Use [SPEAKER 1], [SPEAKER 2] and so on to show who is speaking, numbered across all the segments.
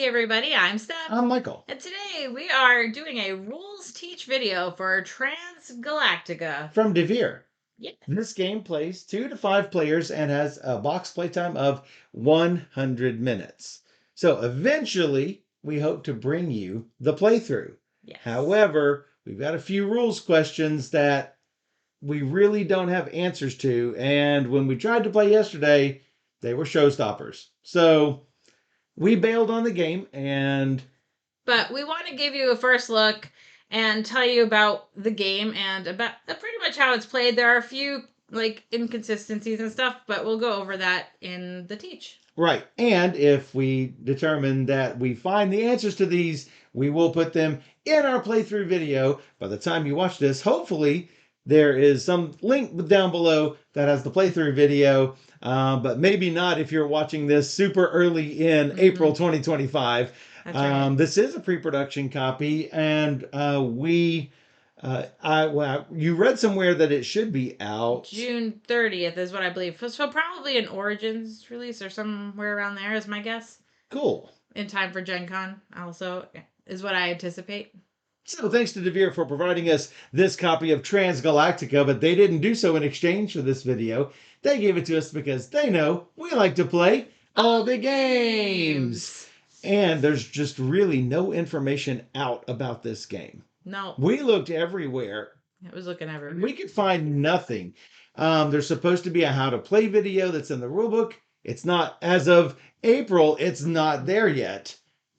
[SPEAKER 1] Hey everybody, I'm Steph.
[SPEAKER 2] I'm Michael.
[SPEAKER 1] And today we are doing a rules teach video for Transgalactica.
[SPEAKER 2] From Devere.
[SPEAKER 1] Yeah.
[SPEAKER 2] This game plays 2 to 5 players and has a box playtime of 100 minutes. So eventually, we hope to bring you the playthrough.
[SPEAKER 1] Yes.
[SPEAKER 2] However, we've got a few rules questions that we really don't have answers to. And when we tried to play yesterday, they were showstoppers. So we bailed on the game and...
[SPEAKER 1] But we want to give you a first look and tell you about the game and about pretty much how it's played. There are a few inconsistencies and stuff, but we'll go over that in the teach.
[SPEAKER 2] Right. And if we determine that we find the answers to these, we will put them in our playthrough video. By the time you watch this, hopefully there is some link down below that has the playthrough video, but maybe not if you're watching this super early in April 2025.
[SPEAKER 1] That's right.
[SPEAKER 2] This is a pre-production copy, and you read somewhere that it should be out
[SPEAKER 1] June 30th is what I believe. So probably an Origins release or somewhere around there is my guess.
[SPEAKER 2] Cool.
[SPEAKER 1] In time for Gen Con also is what I anticipate.
[SPEAKER 2] So thanks to Devere for providing us this copy of Transgalactica, but they didn't do so in exchange for this video. They gave it to us because they know we like to play all the games. And there's just really no information out about this game.
[SPEAKER 1] No.
[SPEAKER 2] We looked everywhere.
[SPEAKER 1] It was looking everywhere.
[SPEAKER 2] We could find nothing. There's supposed to be a how to play video that's in the rulebook. It's not, as of April, it's not there yet.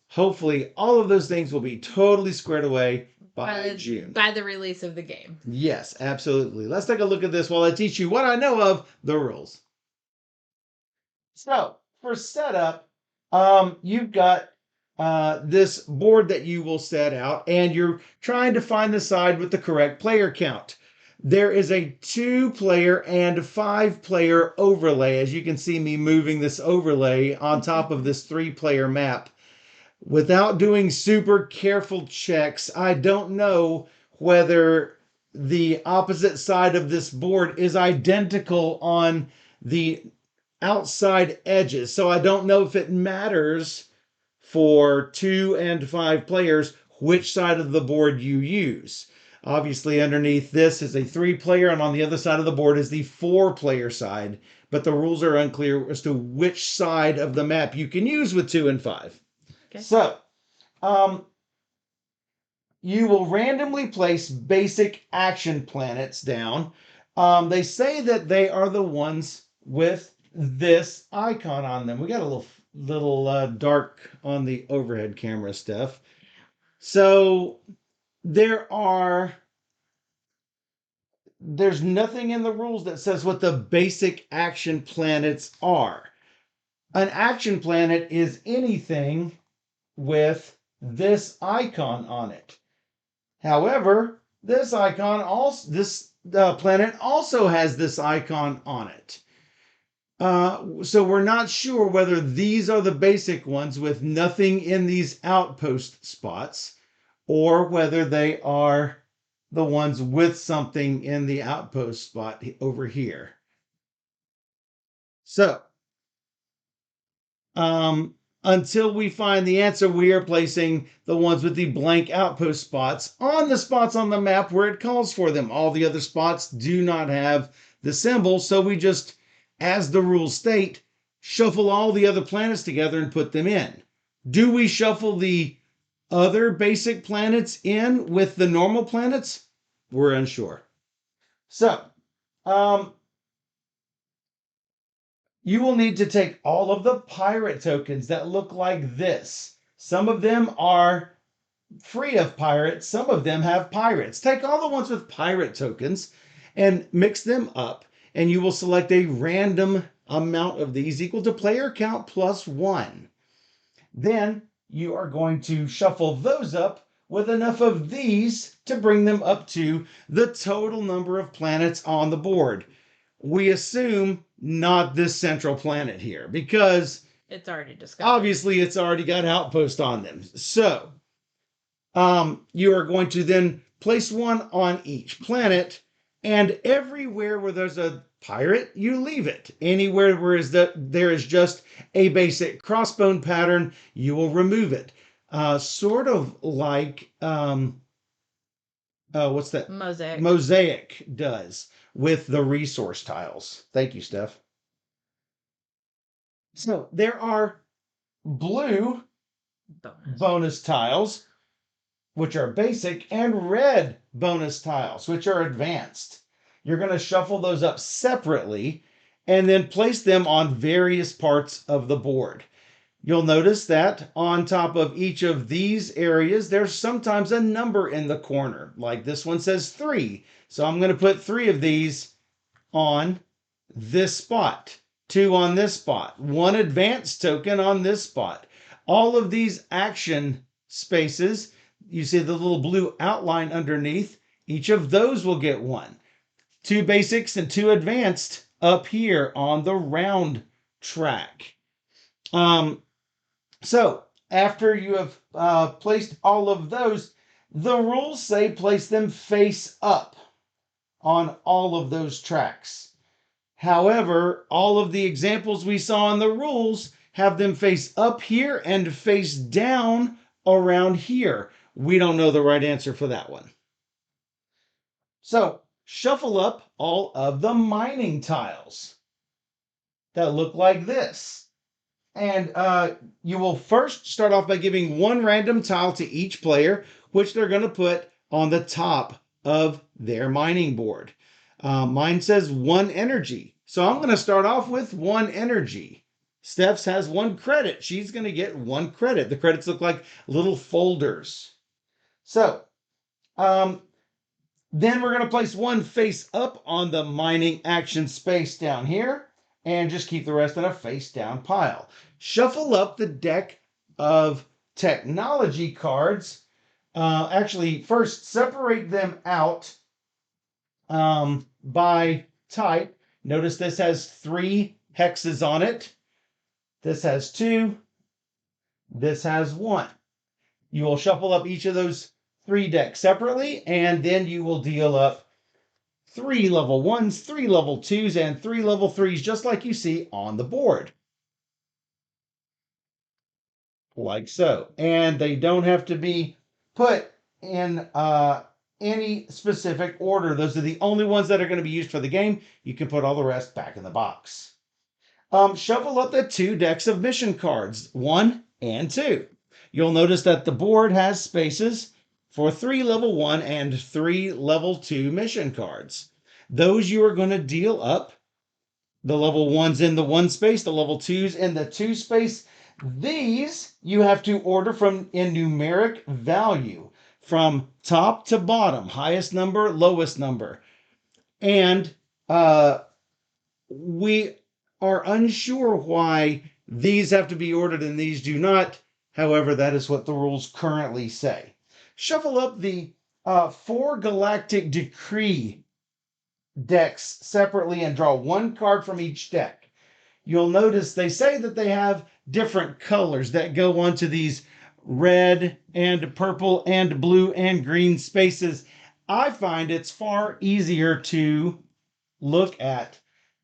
[SPEAKER 2] Hopefully, all of those things will be totally squared away by June.
[SPEAKER 1] By the release of the game.
[SPEAKER 2] Yes, absolutely. Let's take a look at this while I teach you what I know of the rules. So, for setup, you've got this board that you will set out, and you're trying to find the side with the correct player count. There is a 2-player and 5-player overlay, as you can see me moving this overlay on top of this 3-player map. Without doing super careful checks, I don't know whether the opposite side of this board is identical on the outside edges. So I don't know if it matters for 2 and 5 players which side of the board you use. Obviously, underneath this is a 3-player, and on the other side of the board is the 4-player side. But the rules are unclear as to which side of the map you can use with 2 and 5. Okay. So, you will randomly place basic action planets down. They say that they are the ones with this icon on them. We got a little dark on the overhead camera stuff. So there's nothing in the rules that says what the basic action planets are. An action planet is anything with this icon on it. However, this planet also has this icon on it. So we're not sure whether these are the basic ones with nothing in these outpost spots, or whether they are the ones with something in the outpost spot over here. So, until we find the answer, we are placing the ones with the blank outpost spots on the spots on the map where it calls for them. All the other spots do not have the symbol, so we just, as the rules state, shuffle all the other planets together and put them in. Do we shuffle the other basic planets in with the normal planets? We're unsure. So, you will need to take all of the pirate tokens that look like this. Some of them are free of pirates. Some of them have pirates. Take all the ones with pirate tokens and mix them up, and you will select a random amount of these equal to player count plus 1. Then you are going to shuffle those up with enough of these to bring them up to the total number of planets on the board. We assume not this central planet here, because
[SPEAKER 1] it's already discovered.
[SPEAKER 2] Obviously, it's already got outposts on them. So, you are going to then place one on each planet, And everywhere where there's a pirate, you leave it. Anywhere where there is just a basic crossbone pattern, you will remove it. Sort of like what's that?
[SPEAKER 1] Mosaic.
[SPEAKER 2] Mosaic does with the resource tiles. Thank you, Steph. So there are blue bonus tiles, which are basic, and red bonus tiles, which are advanced. You're going to shuffle those up separately and then place them on various parts of the board. You'll notice that on top of each of these areas, there's sometimes a number in the corner. Like this one says 3. So I'm going to put 3 of these on this spot, 2 on this spot, 1 advanced token on this spot. All of these action spaces, you see the little blue outline underneath, each of those will get 1. 2 basics and 2 advanced up here on the round track. So after you have placed all of those, the rules say place them face up on all of those tracks. However, all of the examples we saw in the rules have them face up here and face down around here. We don't know the right answer for that one. So shuffle up all of the mining tiles that look like this. And you will first start off by giving 1 random tile to each player, which they're going to put on the top of their mining board. Mine says 1 energy. So I'm going to start off with 1 energy. Steph's has 1 credit. She's going to get 1 credit. The credits look like little folders. So then we're going to place 1 face up on the mining action space down here, and just keep the rest in a face down pile. Shuffle up the deck of technology cards. Actually, first separate them out by type. Notice this has 3 hexes on it. This has 2. This has 1. You will shuffle up each of those 3 decks separately, and then you will deal up 3 level 1s, 3 level 2s, and 3 level 3s, just like you see on the board. Like so. And they don't have to be put in any specific order. Those are the only ones that are going to be used for the game. You can put all the rest back in the box. Shuffle up the 2 decks of mission cards, 1 and 2. You'll notice that the board has spaces for 3 level 1 and 3 level 2 mission cards. Those you are going to deal up. The level 1's in the 1 space, the level 2's in the 2 space. These you have to order from in numeric value, from top to bottom, highest number, lowest number. And we are unsure why these have to be ordered and these do not. However, that is what the rules currently say. Shuffle up the 4 Galactic Decree decks separately and draw 1 card from each deck. You'll notice they say that they have different colors that go onto these red and purple and blue and green spaces. I find it's far easier to look at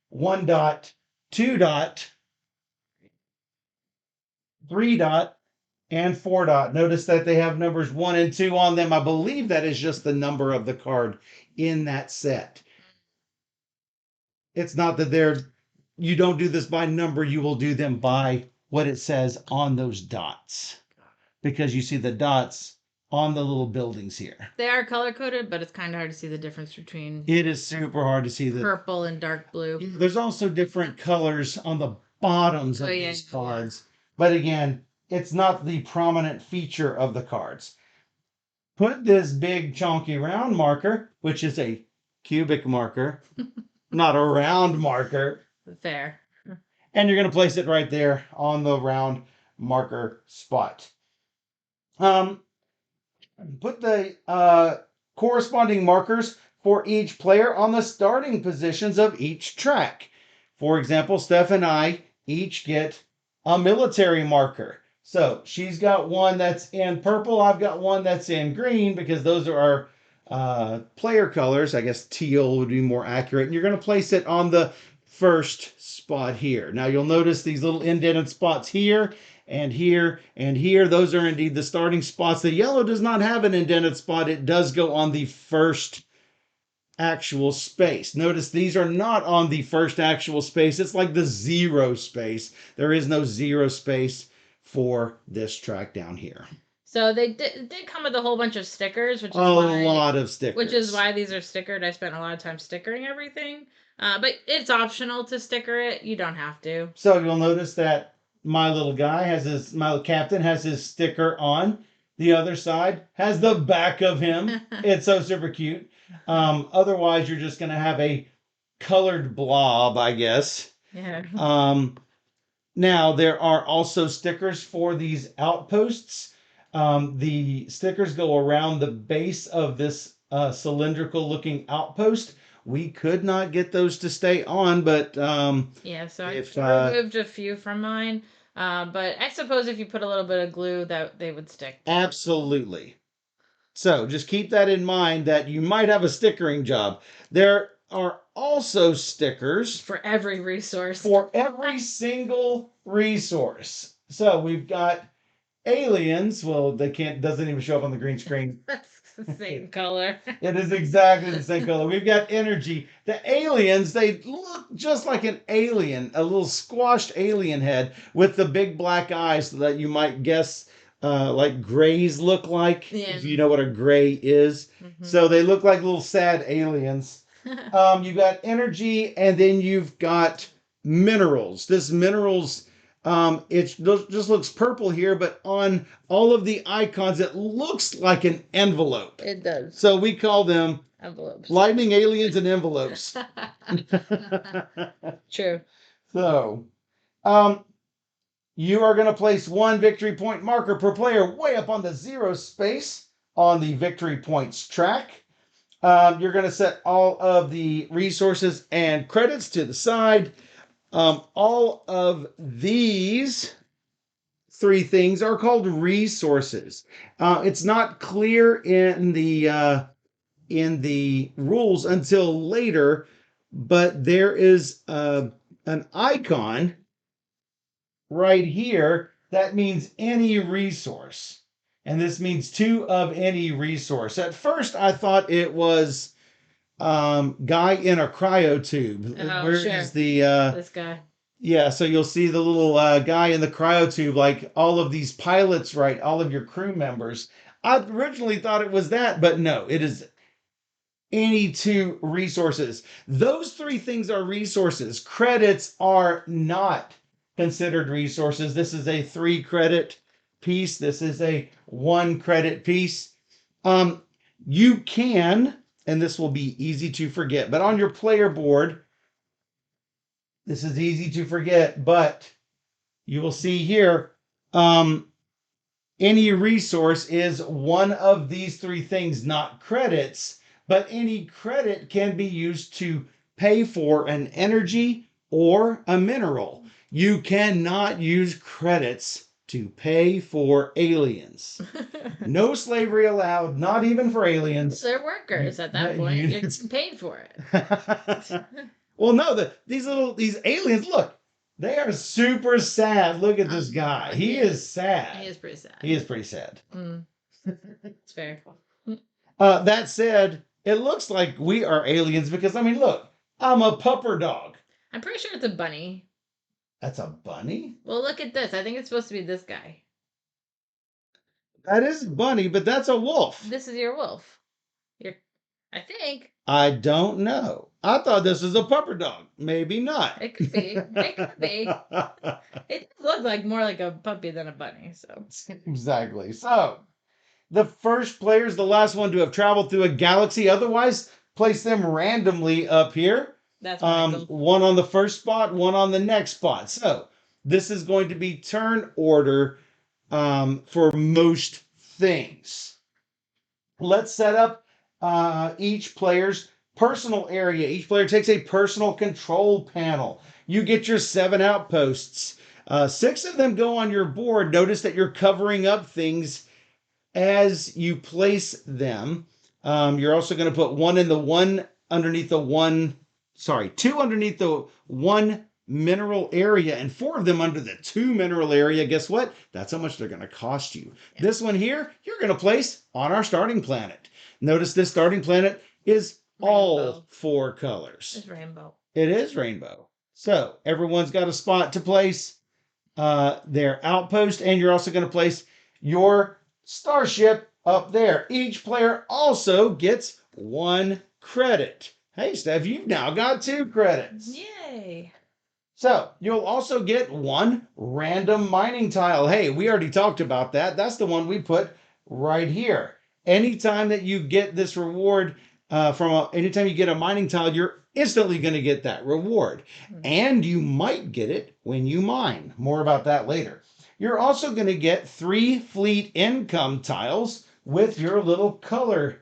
[SPEAKER 2] 1 dot, 2 dot, 3 dot, and 4 dot. Notice that they have numbers 1 and 2 on them. I believe that is just the number of the card in that set. It's not that you don't do this by number, you will do them by what it says on those dots. Because you see the dots on the little buildings here.
[SPEAKER 1] They are color coded, but it's kind of hard to see the difference between
[SPEAKER 2] It is super hard to see the
[SPEAKER 1] purple and dark blue.
[SPEAKER 2] There's also different colors on the bottoms of these cards. But again, it's not the prominent feature of the cards. Put this big chunky round marker, which is a cubic marker, not a round marker.
[SPEAKER 1] Fair.
[SPEAKER 2] And you're going to place it right there on the round marker spot. Put the corresponding markers for each player on the starting positions of each track. For example, Steph and I each get a military marker. So she's got one that's in purple. I've got one that's in green because those are player colors. I guess teal would be more accurate. And you're going to place it on the first spot here. Now you'll notice these little indented spots here and here and here. Those are indeed the starting spots. The yellow does not have an indented spot. It does go on the first actual space. Notice these are not on the first actual space. It's like the zero space. There is no zero space for this track down here.
[SPEAKER 1] So they did come with a whole bunch of stickers, which is
[SPEAKER 2] A
[SPEAKER 1] why,
[SPEAKER 2] lot of stickers.
[SPEAKER 1] which is why these are stickered. I spent a lot of time stickering everything, but it's optional to sticker it. You don't have to.
[SPEAKER 2] So you'll notice that my little captain has his sticker on. The other side has the back of him. It's so super cute. Otherwise, you're just going to have a colored blob, I guess.
[SPEAKER 1] Yeah.
[SPEAKER 2] Now, there are also stickers for these outposts. The stickers go around the base of this cylindrical looking outpost. We could not get those to stay on, but
[SPEAKER 1] yeah, so I removed a few from mine. But I suppose if you put a little bit of glue, that they would stick.
[SPEAKER 2] Absolutely. So just keep that in mind that you might have a stickering job. There are also stickers
[SPEAKER 1] for every resource.
[SPEAKER 2] For every single resource. So we've got aliens. Well, doesn't even show up on the green screen.
[SPEAKER 1] That's the same color.
[SPEAKER 2] It is exactly the same color. We've got energy. The aliens, they look just like an alien, a little squashed alien head with the big black eyes that you might guess like grays look like, if you know what a gray is. Mm-hmm. So they look like little sad aliens. You've got energy, and then you've got minerals. This minerals, it just looks purple here, but on all of the icons, it looks like an envelope.
[SPEAKER 1] It does.
[SPEAKER 2] So we call them
[SPEAKER 1] envelopes.
[SPEAKER 2] Lightning aliens and envelopes.
[SPEAKER 1] True.
[SPEAKER 2] So, you are going to place one victory point marker per player way up on the zero space on the victory points track. You're going to set all of the resources and credits to the side. All of these three things are called resources. It's not clear in the rules until later, but there is an icon right here that means any resource. And this means 2 of any resource. At first, I thought it was guy in a cryo tube.
[SPEAKER 1] Oh,
[SPEAKER 2] Where
[SPEAKER 1] sure.
[SPEAKER 2] is the
[SPEAKER 1] this guy?
[SPEAKER 2] Yeah, so you'll see the little guy in the cryo tube, like all of these pilots, right? All of your crew members. I originally thought it was that, but no, it is any 2 resources. Those 3 things are resources. Credits are not considered resources. This is a 3 credit piece. This is a 1 credit piece. You can, and this will be easy to forget, but on your player board, this is easy to forget, but you will see here, any resource is one of these 3 things, not credits, but any credit can be used to pay for an energy or a mineral. You cannot use credits to pay for aliens. No slavery allowed, not even for aliens.
[SPEAKER 1] They're workers at that point. You're paid for it.
[SPEAKER 2] Well, no, these aliens, look, they are super sad. Look at this guy. He is sad.
[SPEAKER 1] He is pretty sad.
[SPEAKER 2] He is pretty sad.
[SPEAKER 1] It's fair.
[SPEAKER 2] That said, it looks like we are aliens because, I mean, look, I'm a pupper dog.
[SPEAKER 1] I'm pretty sure it's a bunny.
[SPEAKER 2] That's a bunny?
[SPEAKER 1] Well, look at this. I think it's supposed to be this guy.
[SPEAKER 2] That is a bunny, but that's a wolf.
[SPEAKER 1] This is your wolf. I think.
[SPEAKER 2] I don't know. I thought this was a pupper dog. Maybe not.
[SPEAKER 1] It could be. It could be. It looks like more like a puppy than a bunny. So
[SPEAKER 2] exactly. So the first player is the last one to have traveled through a galaxy. Otherwise, place them randomly up here.
[SPEAKER 1] That's Michael.
[SPEAKER 2] One on the first spot, one on the next spot. So this is going to be turn order for most things. Let's set up each player's personal area. Each player takes a personal control panel. You get your 7 outposts. 6 of them go on your board. Notice that you're covering up things as you place them. You're also going to put two underneath the one mineral area and four of them under the two mineral area. Guess what? That's how much they're going to cost you. Yeah. This one here, you're going to place on our starting planet. Notice this starting planet is rainbow. All four colors.
[SPEAKER 1] It's rainbow.
[SPEAKER 2] It is rainbow. So everyone's got a spot to place their outpost, and you're also going to place your starship up there. Each player also gets 1 credit. Hey, Steph, you've now got 2 credits.
[SPEAKER 1] Yay.
[SPEAKER 2] So you'll also get 1 random mining tile. Hey, we already talked about that. That's the one we put right here. Anytime that you get this reward anytime you get a mining tile, you're instantly going to get that reward. And you might get it when you mine. More about that later. You're also going to get 3 fleet income tiles with your little color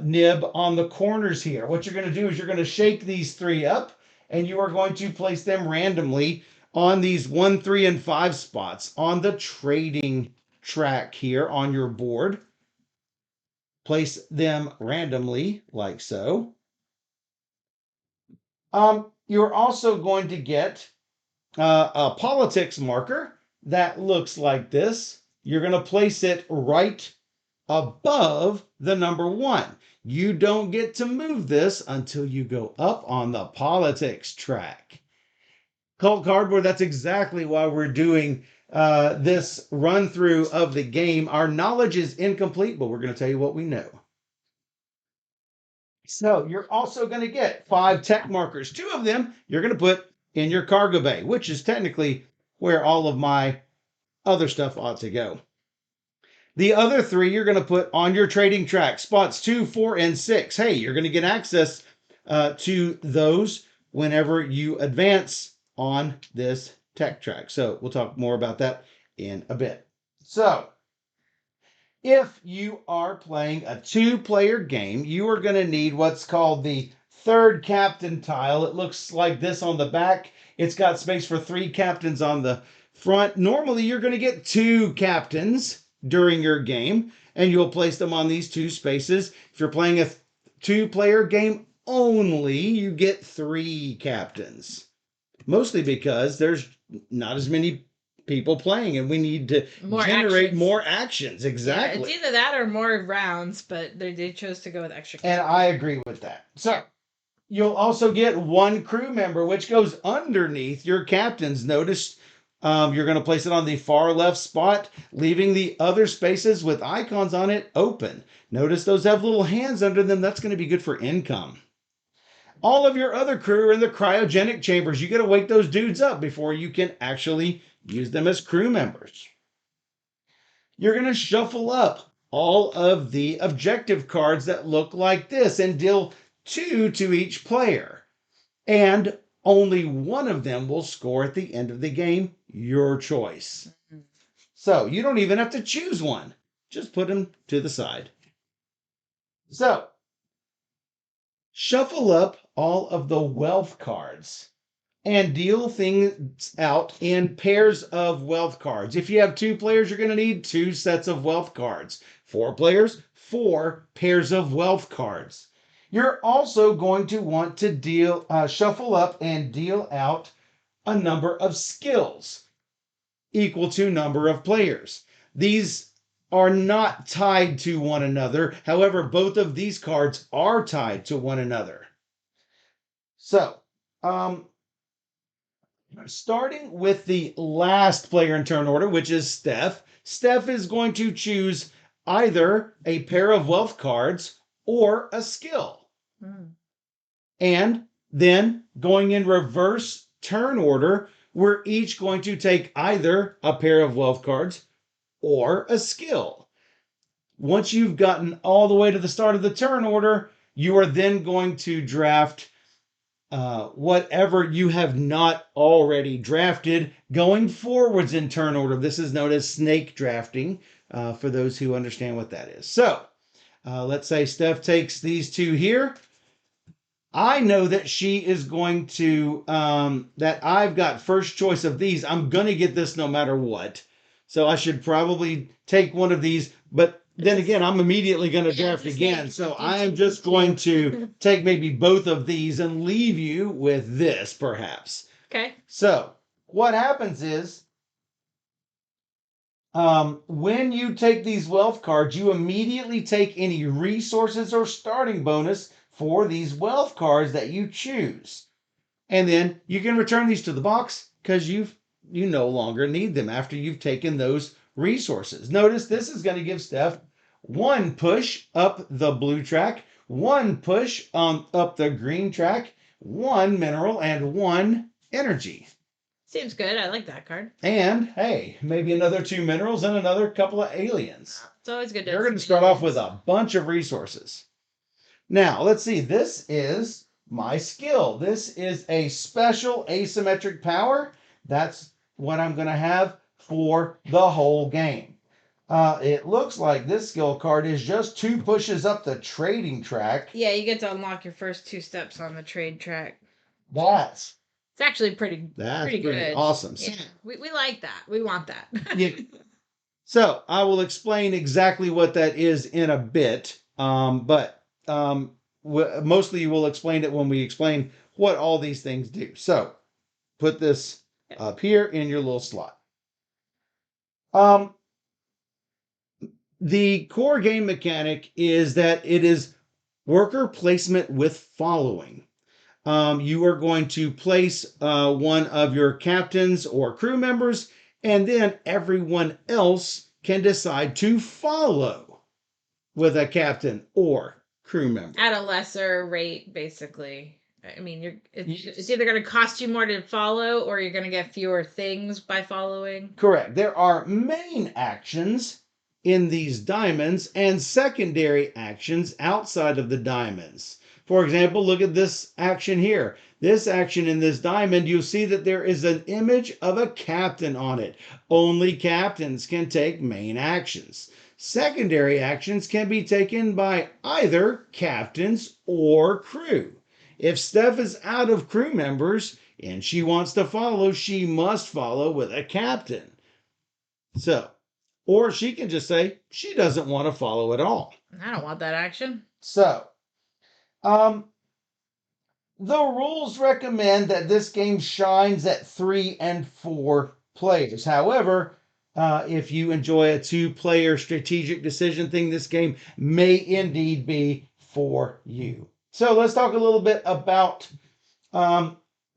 [SPEAKER 2] nib on the corners here. What you're going to do is you're going to shake these 3 up, and you are going to place them randomly on these 1, 3, and 5 spots on the trading track here on your board. Place them randomly, like so. You're also going to get a politics marker that looks like this. You're going to place it right above the number 1. You don't get to move this until you go up on the politics track. Cult Cardboard, that's exactly why we're doing this run through of the game. Our knowledge is incomplete, but we're going to tell you what we know. So you're also going to get 5 tech markers. 2 of them you're going to put in your cargo bay, which is technically where all of my other stuff ought to go. The other 3 you're going to put on your trading track, spots 2, 4, and 6. Hey, you're going to get access to those whenever you advance on this tech track. So we'll talk more about that in a bit. So if you are playing a 2-player game, you are going to need what's called the third captain tile. It looks like this on the back. It's got space for 3 captains on the front. Normally, you're going to get 2 captains during your game, and you'll place them on these 2 spaces. If you're playing a 2-player game only, you get 3 captains. Mostly because there's not as many people playing, and we need to generate more actions. Exactly.
[SPEAKER 1] Yeah, it's either that or more rounds, but they chose to go with extra.
[SPEAKER 2] And I agree with that. So you'll also get 1 crew member, which goes underneath your captains. Notice you're going to place it on the far left spot, leaving the other spaces with icons on it open. Notice those have little hands under them. That's going to be good for income. All of your other crew are in the cryogenic chambers. You got to wake those dudes up before you can actually use them as crew members. You're going to shuffle up all of the objective cards that look like this and deal 2 to each player. And only one of them will score at the end of the game, your choice. So you don't even have to choose one. Just put them to the side. So shuffle up all of the wealth cards and deal things out in pairs of wealth cards. If you have 2 players, you're going to need 2 sets of wealth cards. 4 players, 4 pairs of wealth cards. You're also going to want to shuffle up and deal out a number of skills equal to number of players. These are not tied to one another. However, both of these cards are tied to one another. So, starting with the last player in turn order, which is Steph. Steph is going to choose either a pair of wealth cards or a skill. And then going in reverse turn order, we're each going to take either a pair of wealth cards or a skill. Once you've gotten all the way to the start of the turn order, you are then going to draft whatever you have not already drafted going forwards in turn order. This is known as snake drafting for those who understand what that is. So let's say Steph takes these 2 here. I know that she is going to, that I've got first choice of these. I'm going to get this no matter what. So I should probably take one of these, but then again, I'm immediately going to draft again. So I am just going to take maybe both of these and leave you with this, perhaps.
[SPEAKER 1] Okay.
[SPEAKER 2] So what happens is, when you take these wealth cards, you immediately take any resources or starting bonus for these wealth cards that you choose. And then you can return these to the box because you no longer need them after you've taken those resources. Notice this is going to give Steph one push up the blue track, one push up the green track, one mineral, and one energy.
[SPEAKER 1] Seems good. I like that card.
[SPEAKER 2] And hey, maybe another 2 minerals and another couple of aliens.
[SPEAKER 1] It's always good to
[SPEAKER 2] You're going to start off with a bunch of resources. Now, let's see. This is my skill. This is a special asymmetric power. That's what I'm going to have for the whole game. It looks like this skill card is just 2 pushes up the trading track.
[SPEAKER 1] Yeah, you get to unlock your first 2 steps on the trade track.
[SPEAKER 2] It's
[SPEAKER 1] actually pretty good.
[SPEAKER 2] Awesome.
[SPEAKER 1] Yeah, we like that. We want that.
[SPEAKER 2] Yeah. So I will explain exactly what that is in a bit. But mostly we'll explain it when we explain what all these things do. So put this up here in your little slot. The core game mechanic is that it is worker placement with following. You are going to place one of your captains or crew members, and then everyone else can decide to follow with a captain or crew member.
[SPEAKER 1] At a lesser rate, basically. I mean, it's either going to cost you more to follow, or you're going to get fewer things by following.
[SPEAKER 2] Correct. There are main actions in these diamonds and secondary actions outside of the diamonds. For example, look at this action here. This action in this diamond, you'll see that there is an image of a captain on it. Only captains can take main actions. Secondary actions can be taken by either captains or crew. If Steph is out of crew members and she wants to follow, she must follow with a captain. So, or she can just say she doesn't want to follow at all.
[SPEAKER 1] I don't want that action.
[SPEAKER 2] So, the rules recommend that this game shines at 3 and 4 players. However, if you enjoy a 2-player strategic decision thing, this game may indeed be for you. So let's talk a little bit about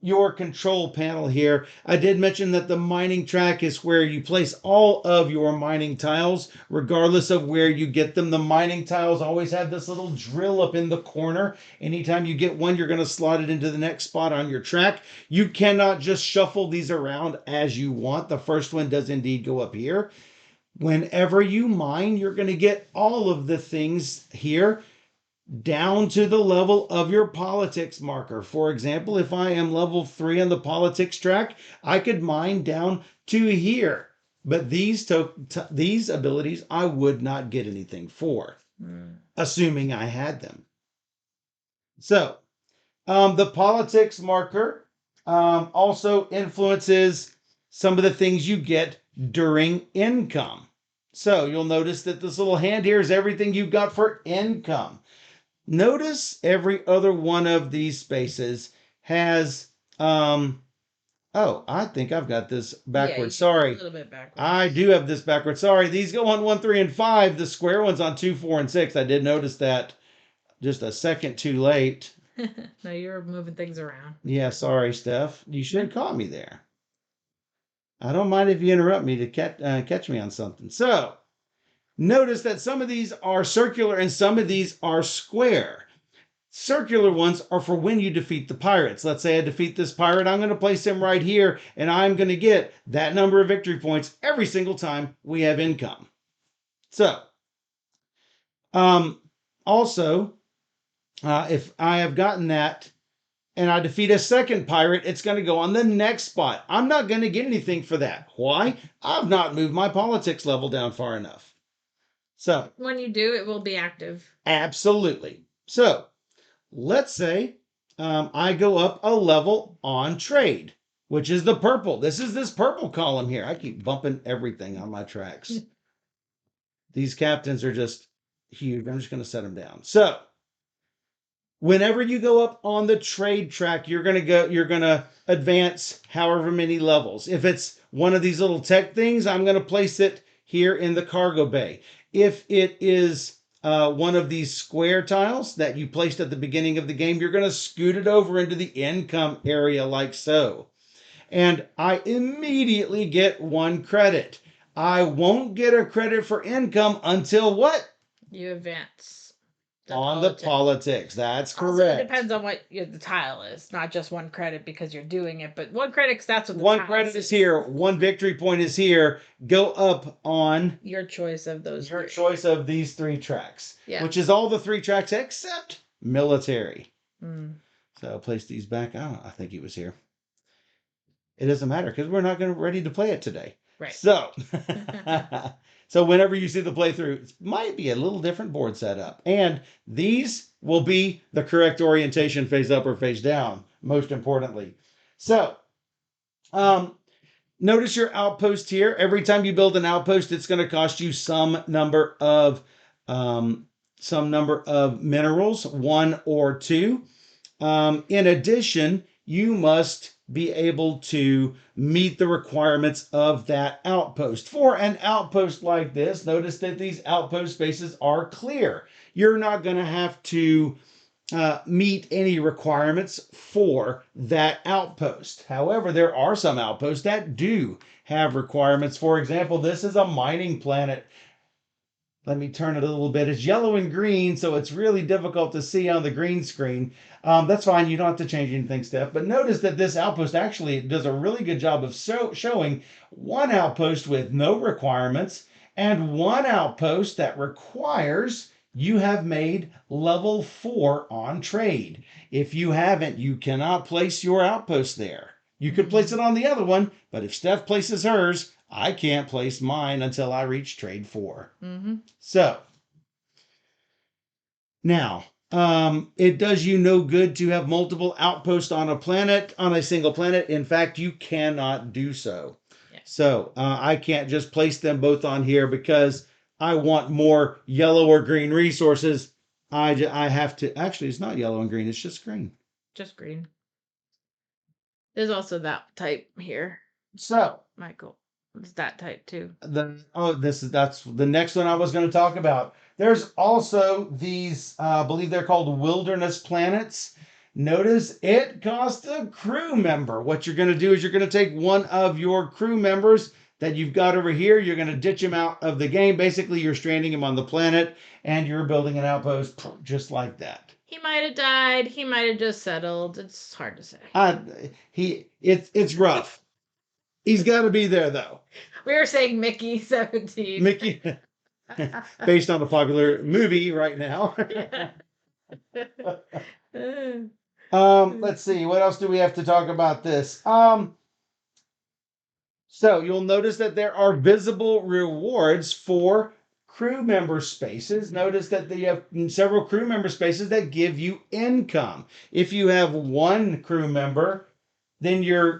[SPEAKER 2] your control panel here. I did mention that the mining track is where you place all of your mining tiles, regardless of where you get them. The mining tiles always have this little drill up in the corner. Anytime you get one, you're going to slot it into the next spot on your track. You cannot just shuffle these around as you want. The first one does indeed go up here. Whenever you mine, you're going to get all of the things here down to the level of your politics marker. For example, if I am level 3 on the politics track, I could mine down to here. But these abilities I would not get anything for, assuming I had them. So, the politics marker also influences some of the things you get during income. So you'll notice that this little hand here is everything you've got for income. Notice every other one of these spaces has, oh, I think I've got this backwards. Sorry.
[SPEAKER 1] A little bit backwards.
[SPEAKER 2] I do have this backwards. Sorry. These go on 1, 3, and 5. The square one's on 2, 4, and 6. I did notice that just a second too late.
[SPEAKER 1] No, you're moving things around.
[SPEAKER 2] Yeah, sorry, Steph. You should have caught me there. I don't mind if you interrupt me to catch me on something. So, notice that some of these are circular and some of these are square. Circular ones are for when you defeat the pirates. Let's say I defeat this pirate. I'm going to place him right here, and I'm going to get that number of victory points every single time we have income. So, also, if I have gotten that and I defeat a second pirate, it's going to go on the next spot. I'm not going to get anything for that. Why? I've not moved my politics level down far enough. So
[SPEAKER 1] when you do, it will be active.
[SPEAKER 2] Absolutely. So let's say I go up a level on trade, which is the purple. This is this purple column here. I keep bumping everything on my tracks. These captains are just huge. I'm just going to set them down. So whenever you go up on the trade track, you're going to advance however many levels. If it's one of these little tech things, I'm going to place it here in the cargo bay. If it is one of these square tiles that you placed at the beginning of the game, you're going to scoot it over into the income area like so. And I immediately get 1 credit. I won't get a credit for income until what?
[SPEAKER 1] You advance.
[SPEAKER 2] On the politics. That's correct.
[SPEAKER 1] Also, it depends on what the tile is. Not just 1 credit because you're doing it, but 1 credit because that's what the
[SPEAKER 2] 1 credit is here. 1 victory point is here. Go up on
[SPEAKER 1] your choice of those.
[SPEAKER 2] Your choice of these 3 tracks.
[SPEAKER 1] Yeah.
[SPEAKER 2] Which is all the 3 tracks except military.
[SPEAKER 1] Mm.
[SPEAKER 2] So I'll place these back. Oh, I think he was here. It doesn't matter because we're not ready to play it today.
[SPEAKER 1] Right.
[SPEAKER 2] So, so whenever you see the playthrough, it might be a little different board setup. And these will be the correct orientation, face up or face down, most importantly. So, notice your outpost here. Every time you build an outpost, it's going to cost you some number of minerals, 1 or 2. In addition, you must be able to meet the requirements of that outpost. For an outpost like this, notice that these outpost spaces are clear. You're not going to have to meet any requirements for that outpost. However, there are some outposts that do have requirements. For example, this is a mining planet. Let me turn it a little bit. It's yellow and green, so it's really difficult to see on the green screen. That's fine. You don't have to change anything, Steph. But notice that this outpost actually does a really good job of showing 1 outpost with no requirements and 1 outpost that requires you have made level 4 on trade. If you haven't, you cannot place your outpost there. You could place it on the other one, but if Steph places hers, I can't place mine until I reach trade 4.
[SPEAKER 1] Mm-hmm.
[SPEAKER 2] So, now, it does you no good to have multiple outposts on a single planet. In fact, you cannot do so. Yeah. So, I can't just place them both on here because I want more yellow or green resources. I have to, actually, it's not yellow and green, it's just green.
[SPEAKER 1] Just green. There's also that type here.
[SPEAKER 2] So,
[SPEAKER 1] Michael, it's that type too.
[SPEAKER 2] That's the next one I was going to talk about. There's also these, I believe they're called wilderness planets. Notice it costs a crew member. What you're going to do is you're going to take one of your crew members that you've got over here. You're going to ditch him out of the game. Basically, you're stranding him on the planet and you're building an outpost just like that.
[SPEAKER 1] He might have died. He might have just settled. It's hard to say.
[SPEAKER 2] It's rough. He's got to be there, though.
[SPEAKER 1] We were saying Mickey 17.
[SPEAKER 2] Mickey, based on a popular movie right now. Let's see. What else do we have to talk about this? So you'll notice that there are visible rewards for crew member spaces. Notice that they have several crew member spaces that give you income. If you have 1 crew member, then you're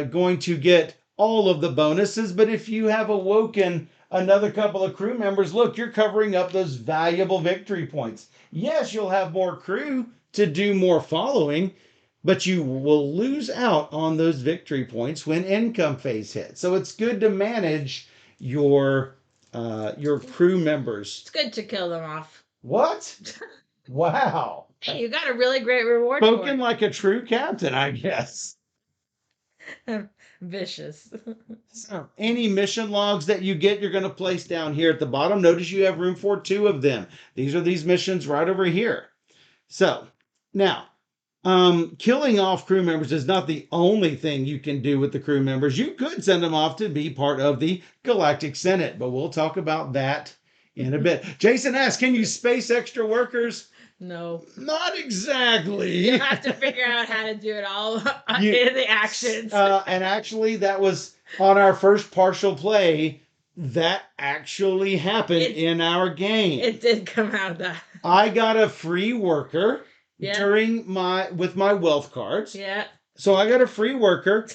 [SPEAKER 2] going to get all of the bonuses. But if you have awoken another couple of crew members, look, you're covering up those valuable victory points. Yes, you'll have more crew to do more following, but you will lose out on those victory points when income phase hits. So it's good to manage your crew members.
[SPEAKER 1] It's good to kill them off.
[SPEAKER 2] What? Wow.
[SPEAKER 1] Hey, you got a really great reward.
[SPEAKER 2] Spoken like a true captain, I guess.
[SPEAKER 1] Vicious.
[SPEAKER 2] So any mission logs that you get, you're going to place down here at the bottom. Notice you have room for 2 of them. These are these missions right over here. So now, killing off crew members is not the only thing you can do with the crew members. You could send them off to be part of the Galactic Senate, but we'll talk about that in a bit. Jason asks, can you space extra workers?
[SPEAKER 1] No.
[SPEAKER 2] Not exactly.
[SPEAKER 1] You have to figure out how to do it all in the actions.
[SPEAKER 2] And actually, that was on our first partial play. That actually happened in our game.
[SPEAKER 1] It did come out of that.
[SPEAKER 2] I got a free worker with my wealth cards.
[SPEAKER 1] Yeah.
[SPEAKER 2] So I got a free worker,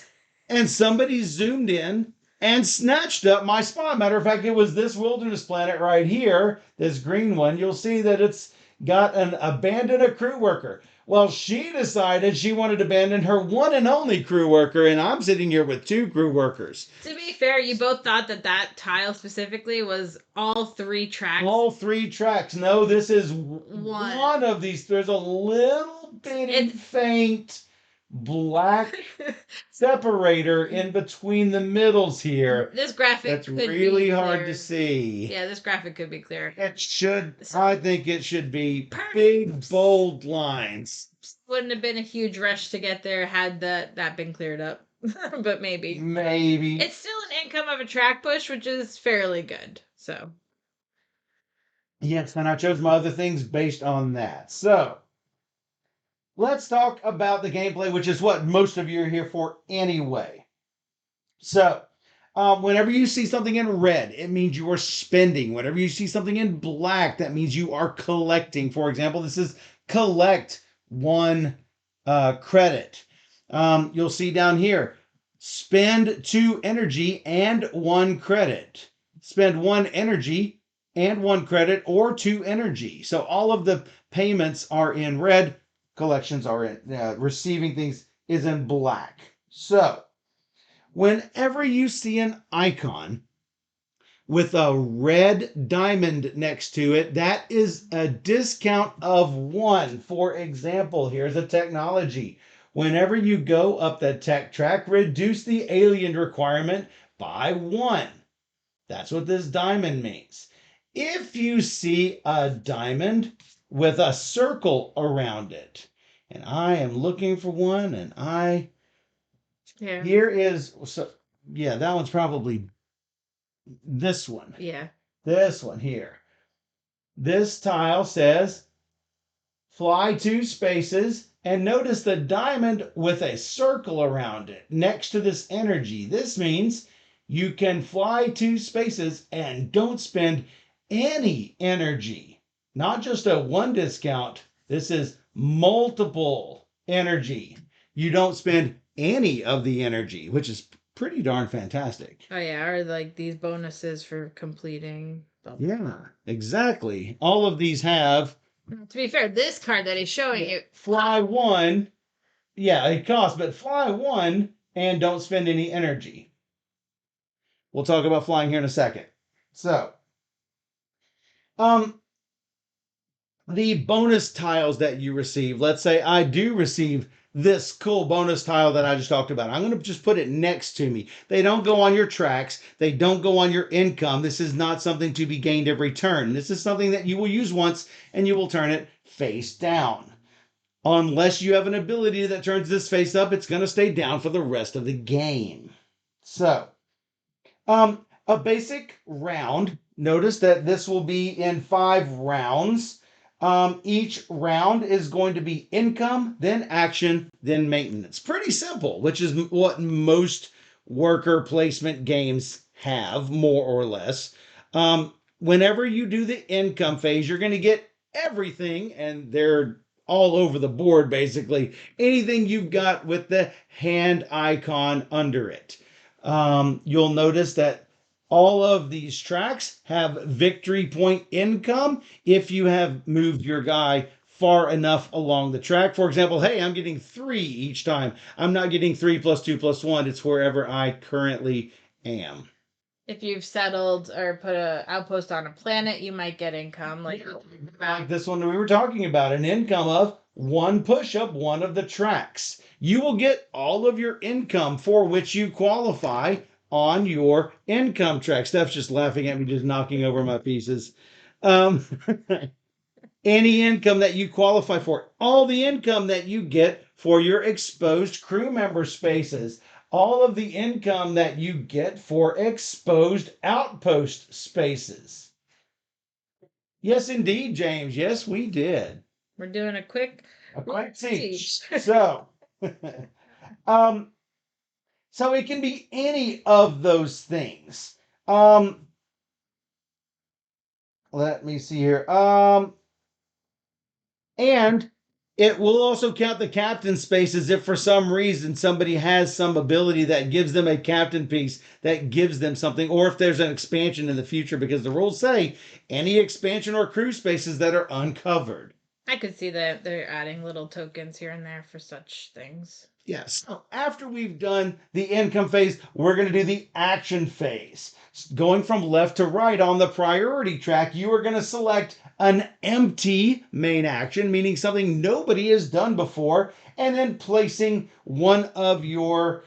[SPEAKER 2] and somebody zoomed in and snatched up my spot. Matter of fact, it was this wilderness planet right here, this green one. You'll see that it's got an abandoned a crew worker. Well, she decided she wanted to abandon her one and only crew worker, and I'm sitting here with two crew workers.
[SPEAKER 1] To be fair, you both thought that that tile specifically was all 3 tracks.
[SPEAKER 2] All 3 tracks. No, this is one of these. There's a little bitty faint black separator in between the middles here.
[SPEAKER 1] This graphic
[SPEAKER 2] that's really hard to see.
[SPEAKER 1] Yeah, this graphic could be clear.
[SPEAKER 2] It should. I think it should be big, bold lines.
[SPEAKER 1] Wouldn't have been a huge rush to get there had that been cleared up. But maybe.
[SPEAKER 2] Maybe.
[SPEAKER 1] It's still an income of a track push, which is fairly good. So.
[SPEAKER 2] Yes, and I chose my other things based on that. So, let's talk about the gameplay, which is what most of you are here for anyway. So, whenever you see something in red, it means you are spending. Whenever you see something in black, that means you are collecting. For example, this is collect 1 credit. You'll see down here, spend 2 energy and 1 credit. Spend 1 energy and 1 credit or 2 energy. So all of the payments are in red. Collections are in, receiving things is in black. So whenever you see an icon with a red diamond next to it, that is a discount of 1. For example, here's a technology. Whenever you go up the tech track, reduce the alien requirement by 1. That's what this diamond means. If you see a diamond with a circle around it, and I am looking for one, and here is, so yeah, that one's probably this one.
[SPEAKER 1] Yeah.
[SPEAKER 2] This one here. This tile says fly 2 spaces, and notice the diamond with a circle around it next to this energy. This means you can fly 2 spaces and don't spend any energy. Not just a 1 discount. This is multiple energy. You don't spend any of the energy, which is pretty darn fantastic.
[SPEAKER 1] Oh yeah, or like these bonuses for completing.
[SPEAKER 2] Yeah, exactly. All of these have.
[SPEAKER 1] To be fair, this card that he's showing you,
[SPEAKER 2] fly 1. Yeah, it costs, but fly 1 and don't spend any energy. We'll talk about flying here in a second. So, the bonus tiles that you receive. Let's say I do receive this cool bonus tile that I just talked about. I'm going to just put it next to me. They don't go on your tracks. They don't go on your income. This is not something to be gained every turn. This is something that you will use once and you will turn it face down. Unless you have an ability that turns this face up, it's going to stay down for the rest of the game. So, a basic round. Notice that this will be in 5 rounds. Each round is going to be income, then action, then maintenance. Pretty simple, which is what most worker placement games have, more or less. Whenever you do the income phase, you're going to get everything, and they're all over the board, basically. Anything you've got with the hand icon under it. You'll notice that all of these tracks have victory point income if you have moved your guy far enough along the track. For example, hey, I'm getting 3 each time. I'm not getting 3 plus 2 plus 1. It's wherever I currently am.
[SPEAKER 1] If you've settled or put an outpost on a planet, you might get income. Like
[SPEAKER 2] this one we were talking about, an income of 1 push-up, 1 of the tracks. You will get all of your income for which you qualify on your income track. Steph's just laughing at me, just knocking over my pieces. Any income that you qualify for, all the income that you get for your exposed crew member spaces, all of the income that you get for exposed outpost spaces. Yes, indeed, James. Yes, we did.
[SPEAKER 1] We're doing a quick
[SPEAKER 2] teach. So, so it can be any of those things. Let me see here. And It will also count the captain spaces if for some reason somebody has some ability that gives them a captain piece that gives them something, or if there's an expansion in the future, because the rules say any expansion or crew spaces that are uncovered.
[SPEAKER 1] I could see that they're adding little tokens here and there for such things.
[SPEAKER 2] Yes. So after we've done the income phase, we're going to do the action phase. Going from left to right on the priority track, you are going to select an empty main action, meaning something nobody has done before, and then placing one of your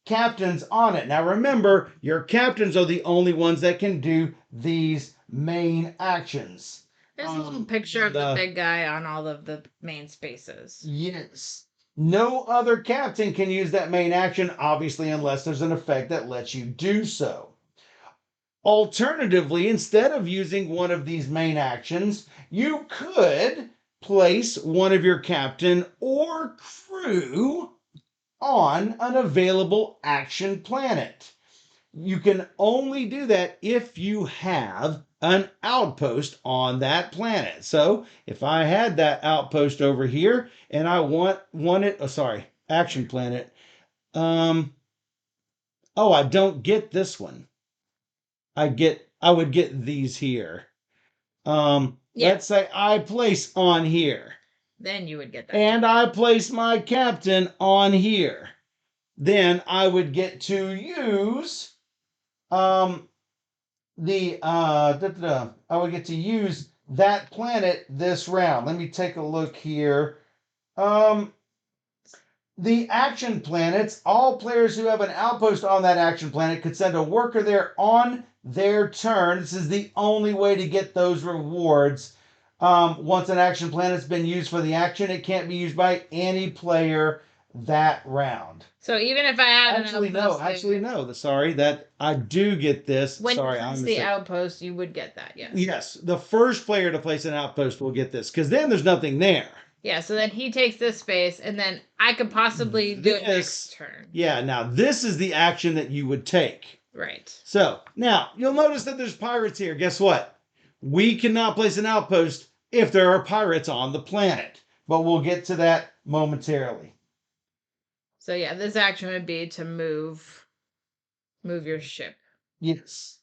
[SPEAKER 2] captains on it. Now remember, your captains are the only ones that can do these main actions.
[SPEAKER 1] There's a little picture of the big guy on all of the main spaces.
[SPEAKER 2] Yes. No other captain can use that main action, obviously, unless there's an effect that lets you do so. Alternatively, instead of using one of these main actions, you could place one of your captain or crew on an available action planet. You can only do that if you have an outpost on that planet. So if I had that outpost over here and I wanted, action planet. I don't get this one. I would get these here. Let's say I place on here.
[SPEAKER 1] Then you would get that.
[SPEAKER 2] And I place my captain on here. Then I would get to use I would get to use that planet this round. Let me take a look here. The action planets, all players who have an outpost on that action planet could send a worker there on their turn. This is the only way to get those rewards. Once an action planet's been used for the action, it can't be used by any player that round.
[SPEAKER 1] So even if I had
[SPEAKER 2] actually no. Sorry, that I do get this.
[SPEAKER 1] When
[SPEAKER 2] Sorry,
[SPEAKER 1] I'm the outpost, you would get that. Yes.
[SPEAKER 2] Yes, the first player to place an outpost will get this because then there's nothing there.
[SPEAKER 1] Yeah, so then he takes this space, and then I could possibly do it next turn.
[SPEAKER 2] Yeah, now this is the action that you would take.
[SPEAKER 1] Right.
[SPEAKER 2] So now you'll notice that there's pirates here. Guess what? We cannot place an outpost if there are pirates on the planet, but we'll get to that momentarily.
[SPEAKER 1] So yeah, this action would be to move your ship.
[SPEAKER 2] Yes.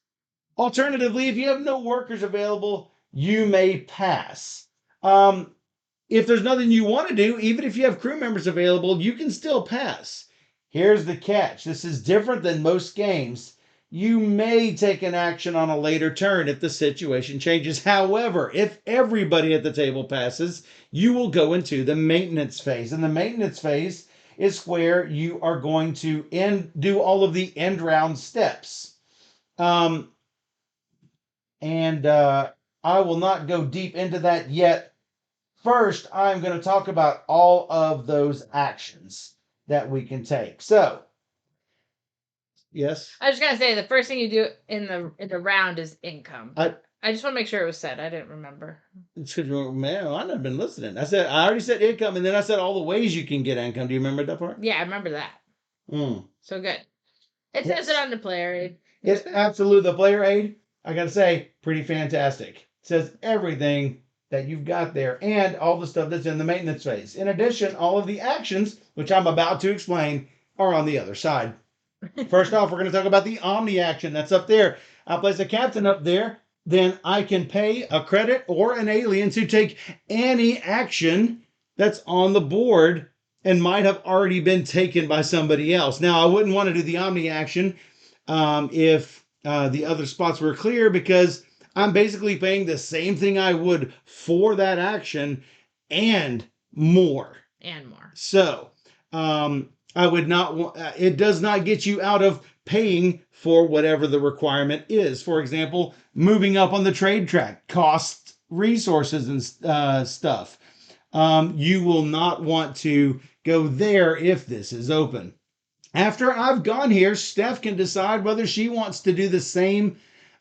[SPEAKER 2] Alternatively, if you have no workers available, you may pass. If there's nothing you want to do, even if you have crew members available, you can still pass. Here's the catch. This is different than most games. You may take an action on a later turn if the situation changes. However, if everybody at the table passes, you will go into the maintenance phase. And the maintenance phase is where you are going to do all of the end round steps. I will not go deep into that yet. First, I'm going to talk about all of those actions that we can take. So, yes.
[SPEAKER 1] I was just gonna say the first thing you do in the round is income. I just want to make sure it was said. I didn't remember.
[SPEAKER 2] It's because, man, I've not been listening. I already said income, and then I said all the ways you can get income. Do you remember that part?
[SPEAKER 1] Yeah, I remember that. So good. It says it on the player aid.
[SPEAKER 2] It's absolutely the player aid. I gotta say, pretty fantastic. It says everything that you've got there and all the stuff that's in the maintenance phase. In addition, all of the actions, which I'm about to explain, are on the other side. First off, we're going to talk about the Omni action. That's up there. I'll place a captain up there. Then I can pay a credit or an alien to take any action that's on the board and might have already been taken by somebody else. Now, I wouldn't want to do the Omni action if the other spots were clear because I'm basically paying the same thing I would for that action and more. So, I would not want, it does not get you out of paying for whatever the requirement is. For example, moving up on the trade track costs resources and stuff. You will not want to go there if this is open. After I've gone here, Steph can decide whether she wants to do the same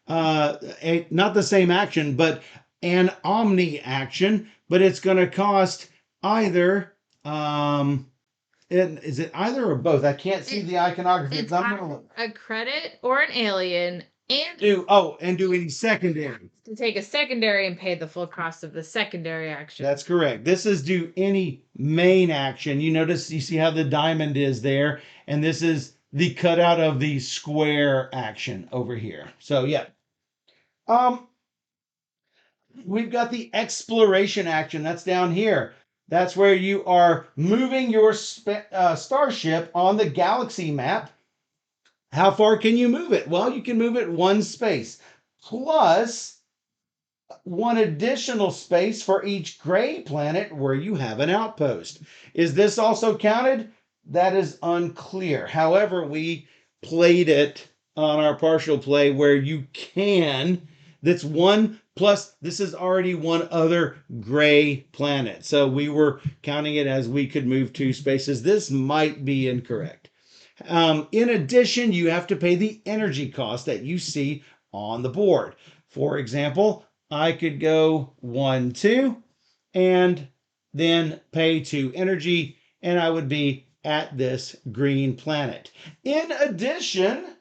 [SPEAKER 2] not the same action, but an Omni action, but it's going to cost either, is it either or both? I can't see the iconography.
[SPEAKER 1] It's a credit or an alien And
[SPEAKER 2] do any secondary.
[SPEAKER 1] to take a secondary and pay the full cost of the secondary action.
[SPEAKER 2] That's correct. This is do any main action. You see how the diamond is there, and this is the cutout of the square action over here. So yeah. We've got the exploration action. That's down here. That's where you are moving your starship on the galaxy map. How far can you move it? Well, you can move it one space, plus one additional space for each gray planet where you have an outpost. Is this also counted? That is unclear. However, we played it on our partial play where you can. That's one plus this is already one other gray planet. So we were counting it as we could move two spaces. This might be incorrect. In addition, you have to pay the energy cost that you see on the board. For example, I could go 1, 2, and then pay 2 energy, and I would be at this green planet. In addition,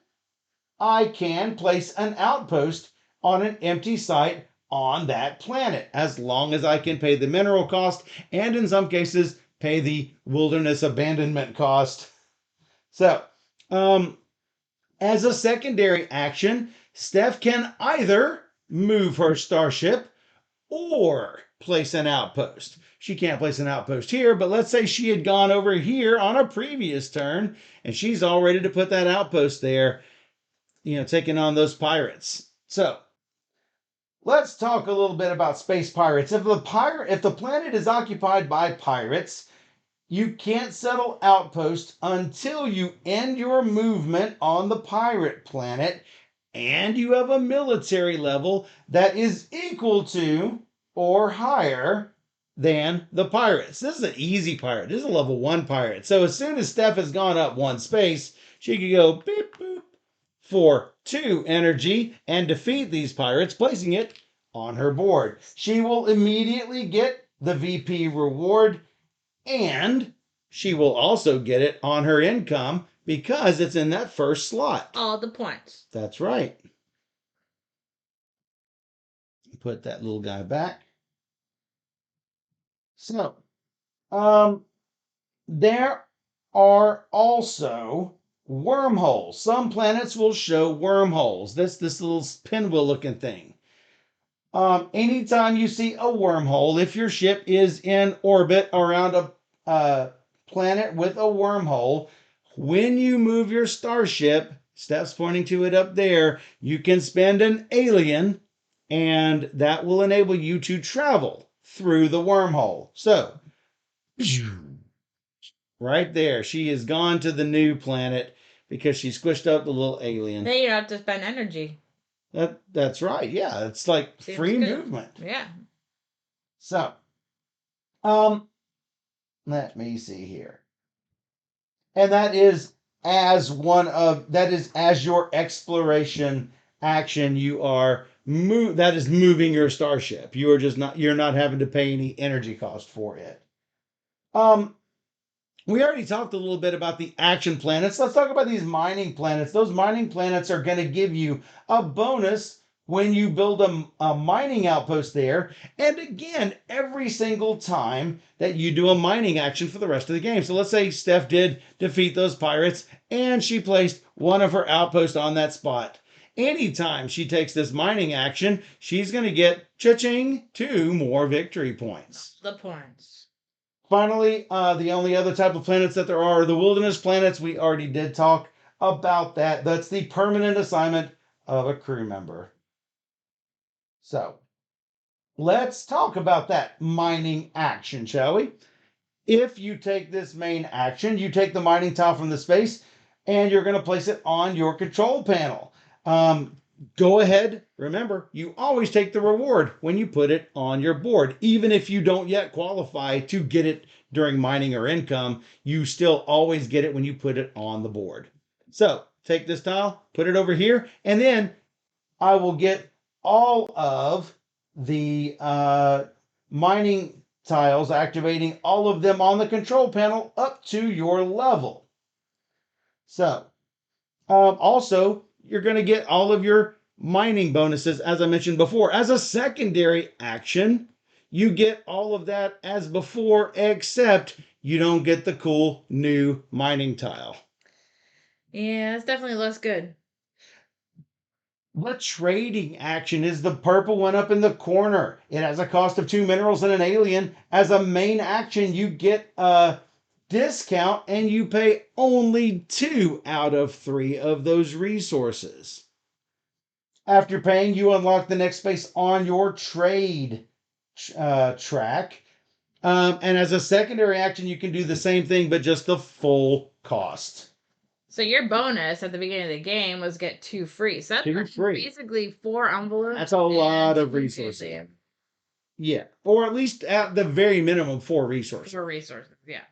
[SPEAKER 2] I can place an outpost on an empty site on that planet, as long as I can pay the mineral cost, and in some cases, pay the wilderness abandonment cost. So, as a secondary action, Steph can either move her starship or place an outpost. She can't place an outpost here, but let's say she had gone over here on a previous turn and she's all ready to put that outpost there, taking on those pirates. So let's talk a little bit about space pirates. If the planet is occupied by pirates, you can't settle outposts until you end your movement on the pirate planet and you have a military level that is equal to or higher than the pirates. This is an easy pirate. This is a level 1 pirate. So as soon as Steph has gone up one space, she can go beep boop for 2 energy and defeat these pirates, placing it on her board. She will immediately get the VP reward, and she will also get it on her income because it's in that first slot.
[SPEAKER 1] All the points.
[SPEAKER 2] That's right. Put that little guy back. So, there are also wormholes. Some planets will show wormholes. This little pinwheel looking thing. Anytime you see a wormhole, if your ship is in orbit around a planet with a wormhole, when you move your starship, Steph's pointing to it up there, you can spend an alien, and that will enable you to travel through the wormhole. So, right there, she has gone to the new planet because she squished up the little alien.
[SPEAKER 1] Then you don't have to spend energy.
[SPEAKER 2] That's right. Yeah, it's like
[SPEAKER 1] Seems
[SPEAKER 2] free
[SPEAKER 1] good.
[SPEAKER 2] movement.
[SPEAKER 1] Yeah.
[SPEAKER 2] So, let me see here. And that is as your exploration action. You are that is moving your starship. You're not having to pay any energy cost for it. We already talked a little bit about the action planets. Let's talk about these mining planets. Those mining planets are going to give you a bonus when you build a mining outpost there. And again, every single time that you do a mining action for the rest of the game. So let's say Steph did defeat those pirates and she placed one of her outposts on that spot. Anytime she takes this mining action, she's going to get cha-ching 2 more victory points.
[SPEAKER 1] The points.
[SPEAKER 2] Finally, the only other type of planets that there are the wilderness planets. We already did talk about that. That's the permanent assignment of a crew member. So, let's talk about that mining action, shall we? If you take this main action, you take the mining tile from the space, and you're going to place it on your control panel. Go ahead. Remember, you always take the reward when you put it on your board. Even if you don't yet qualify to get it during mining or income, you still always get it when you put it on the board. So take this tile, put it over here, and then I will get all of the mining tiles, activating all of them on the control panel up to your level. So also, you're going to get all of your mining bonuses, as I mentioned before. As a secondary action, you get all of that as before, except you don't get the cool new mining tile.
[SPEAKER 1] Yeah, it's definitely less good.
[SPEAKER 2] The trading action is the purple one up in the corner. It has a cost of 2 minerals and an alien. As a main action, you get a discount and you pay only 2 out of 3 of those resources. After paying, you unlock the next space on your trade track. And as a secondary action, you can do the same thing, but just the full cost.
[SPEAKER 1] So your bonus at the beginning of the game was get 2 free. So that's basically 4 envelopes.
[SPEAKER 2] That's a lot of resources. Yeah, or at least at the very minimum 4 resources.
[SPEAKER 1] 4 resources, yeah.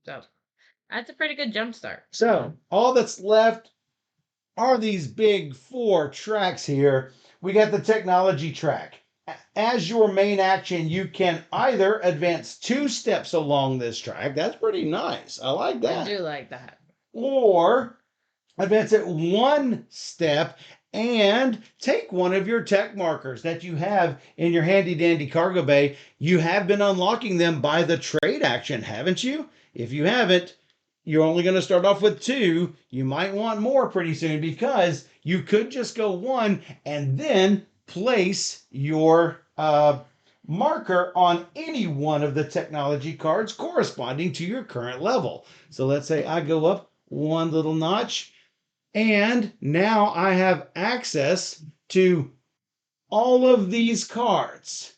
[SPEAKER 1] So that's a pretty good jump start.
[SPEAKER 2] So all that's left are these big 4 tracks here. We got the technology track. As your main action, you can either advance 2 steps along this track. That's pretty nice. I like that.
[SPEAKER 1] I do like that.
[SPEAKER 2] Or advance it 1 step and take one of your tech markers that you have in your handy dandy cargo bay. You have been unlocking them by the trade action, haven't you? If you haven't, you're only going to start off with 2. You might want more pretty soon because you could just go 1 and then place your marker on any one of the technology cards corresponding to your current level. So let's say I go up 1 little notch, and now I have access to all of these cards.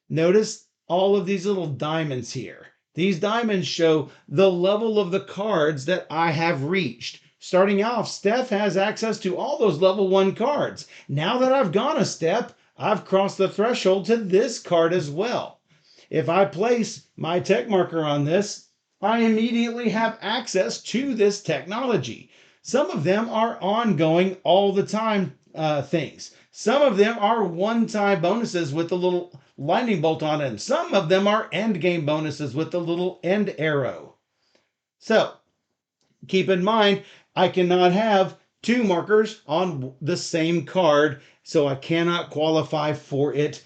[SPEAKER 2] Notice all of these little diamonds here. These diamonds show the level of the cards that I have reached. Starting off, Steph has access to all those level 1 cards. Now that I've gone a step, I've crossed the threshold to this card as well. If I place my tech marker on this, I immediately have access to this technology. Some of them are ongoing all the time things. Some of them are one-time bonuses with the little lightning bolt on it. Some of them are end game bonuses with the little end arrow. So keep in mind, I cannot have 2 markers on the same card, so I cannot qualify for it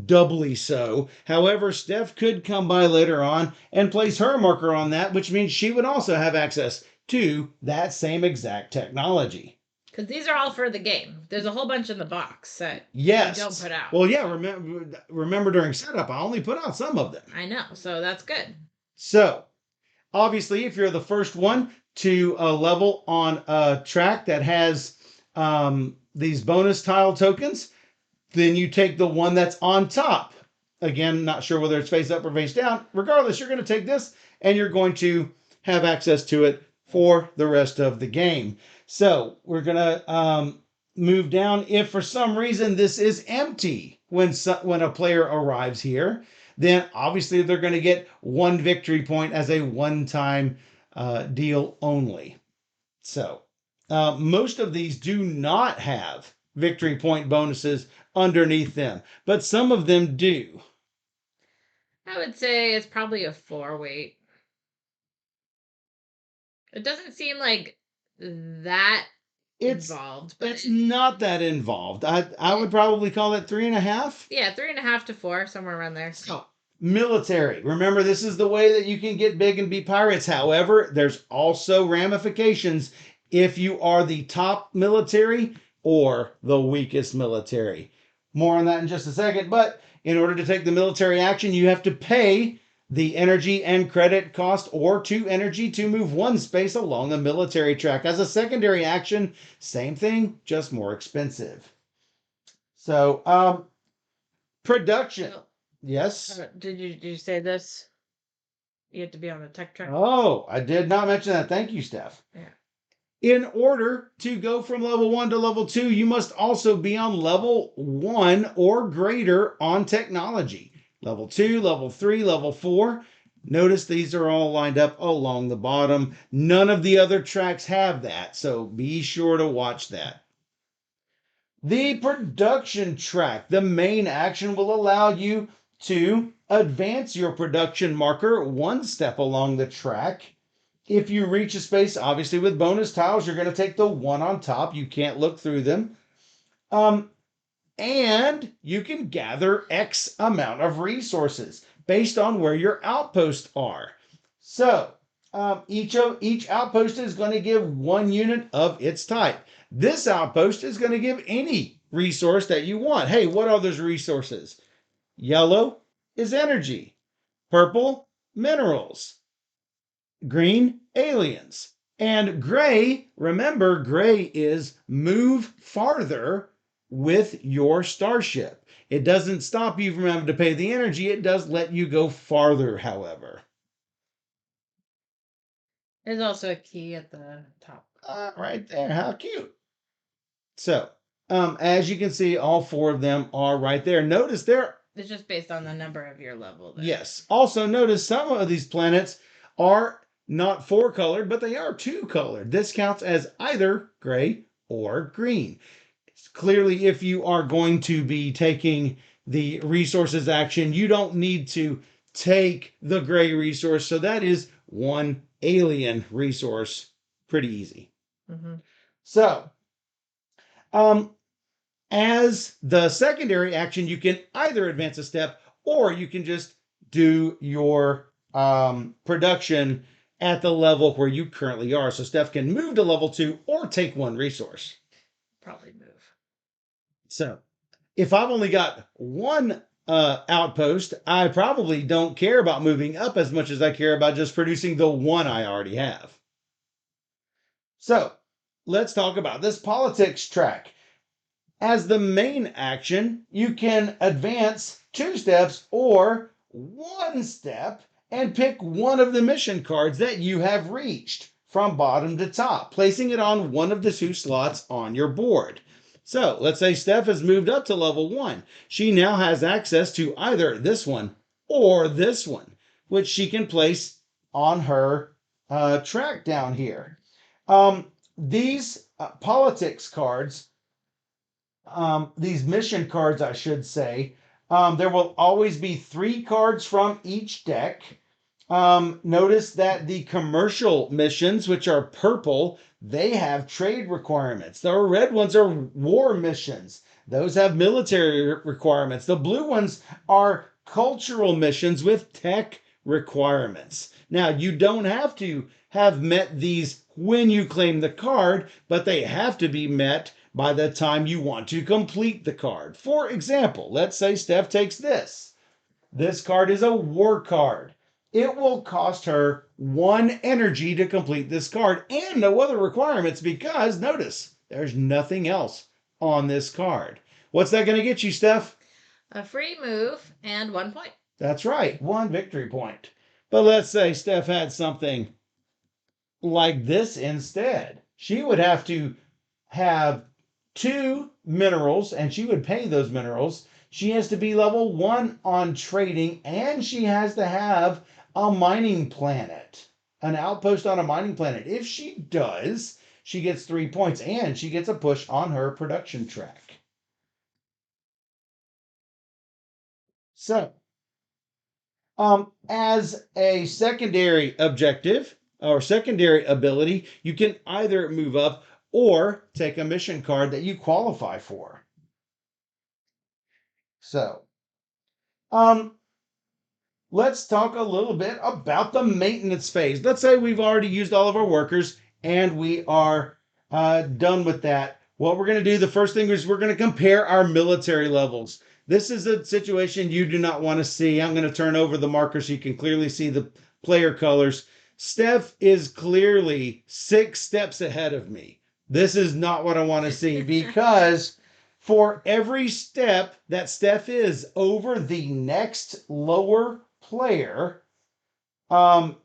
[SPEAKER 2] doubly so. However, Steph could come by later on and place her marker on that, which means she would also have access to that same exact technology.
[SPEAKER 1] Because these are all for the game. There's a whole bunch in the box that
[SPEAKER 2] yes.
[SPEAKER 1] you don't put out.
[SPEAKER 2] Well, yeah, remember during setup, I only put out some of them.
[SPEAKER 1] I know, so that's good.
[SPEAKER 2] So, obviously, if you're the first one to level on a track that has these bonus tile tokens, then you take the one that's on top. Again, not sure whether it's face up or face down. Regardless, you're going to take this and you're going to have access to it for the rest of the game. So we're going to move down. If for some reason this is empty when a player arrives here, then obviously they're going to get 1 victory point as a one-time deal only. So most of these do not have victory point bonuses underneath them, but some of them do.
[SPEAKER 1] I would say it's probably a 4 weight. It doesn't seem like that involved. But
[SPEAKER 2] it's not that involved. I would probably call it 3.5.
[SPEAKER 1] Yeah, 3.5 to 4, somewhere around there.
[SPEAKER 2] So, military. Remember, this is the way that you can get big and be pirates. However, there's also ramifications if you are the top military or the weakest military. More on that in just a second. But in order to take the military action, you have to pay the energy and credit cost or 2 energy to move 1 space along the military track. As a secondary action, same thing, just more expensive. So, production. Yes?
[SPEAKER 1] Did you say this? You have to be on the tech track?
[SPEAKER 2] Oh, I did not mention that. Thank you, Steph.
[SPEAKER 1] Yeah.
[SPEAKER 2] In order to go from level 1 to level 2, you must also be on level 1 or greater on technology. Level 2, level 3, level 4. Notice these are all lined up along the bottom. None of the other tracks have that, so be sure to watch that. The production track, the main action, will allow you to advance your production marker 1 step along the track. If you reach a space, obviously with bonus tiles, you're going to take the one on top. You can't look through them. And you can gather X amount of resources based on where your outposts are. So each outpost is going to give 1 unit of its type. This outpost is going to give any resource that you want. Hey, what are those resources? Yellow is energy. Purple, minerals. Green, aliens. And gray, remember, gray is move farther with your starship. It doesn't stop you from having to pay the energy. It does let you go farther, however.
[SPEAKER 1] There's also a key at the top.
[SPEAKER 2] Right there. How cute. So, as you can see, all 4 of them are right there. Notice there.
[SPEAKER 1] It's just based on the number of your level there.
[SPEAKER 2] Yes. Also, notice some of these planets are not 4-colored, but they are 2-colored. This counts as either gray or green. Clearly, if you are going to be taking the resources action, you don't need to take the gray resource. So that is 1 alien resource. Pretty easy.
[SPEAKER 1] Mm-hmm.
[SPEAKER 2] So, as the secondary action, you can either advance a step or you can just do your production at the level where you currently are. So Steph can move to level 2 or take 1 resource.
[SPEAKER 1] Probably move.
[SPEAKER 2] So if I've only got 1 outpost, I probably don't care about moving up as much as I care about just producing the 1 I already have. So let's talk about this politics track. As the main action, you can advance 2 steps or 1 step and pick one of the mission cards that you have reached from bottom to top, placing it on one of the 2 slots on your board. So let's say Steph has moved up to level 1. She now has access to either this one or this one, which she can place on her track down here. These politics cards, these mission cards, I should say, there will always be 3 cards from each deck. Notice that the commercial missions, which are purple, they have trade requirements. The red ones are war missions. Those have military requirements. The blue ones are cultural missions with tech requirements. Now, you don't have to have met these when you claim the card, but they have to be met by the time you want to complete the card. For example, let's say Steph takes this. This card is a war card. It will cost her 1 energy to complete this card and no other requirements because, notice, there's nothing else on this card. What's that going to get you, Steph?
[SPEAKER 1] A free move and 1 point.
[SPEAKER 2] That's right, 1 victory point. But let's say Steph had something like this instead. She would have to have 2 minerals, and she would pay those minerals. She has to be level 1 on trading, and she has to have a mining planet, an outpost on a mining planet. If she does, she gets 3 points, and she gets a push on her production track. So, as a secondary objective or secondary ability, you can either move up or take a mission card that you qualify for. So, let's talk a little bit about the maintenance phase. Let's say we've already used all of our workers and we are done with that. What we're going to do, the first thing is we're going to compare our military levels. This is a situation you do not want to see. I'm going to turn over the marker so you can clearly see the player colors. Steph is clearly 6 steps ahead of me. This is not what I want to see because for every step that Steph is over the next lower player,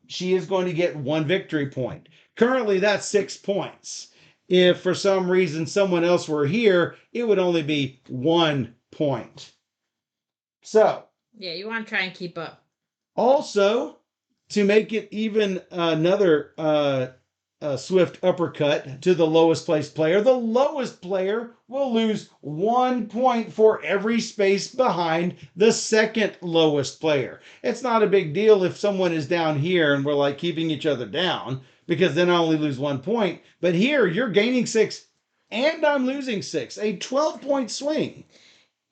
[SPEAKER 2] she is going to get 1 victory point. Currently, that's 6 points. If for some reason someone else were here, it would only be 1 point. So,
[SPEAKER 1] yeah, you want to try and keep up.
[SPEAKER 2] Also, to make it even another swift uppercut to the lowest placed player, the lowest player will lose 1 point for every space behind the second lowest player. It's not a big deal if someone is down here and we're like keeping each other down because then I only lose 1 point. But here you're gaining 6 and I'm losing 6. A 12-point swing.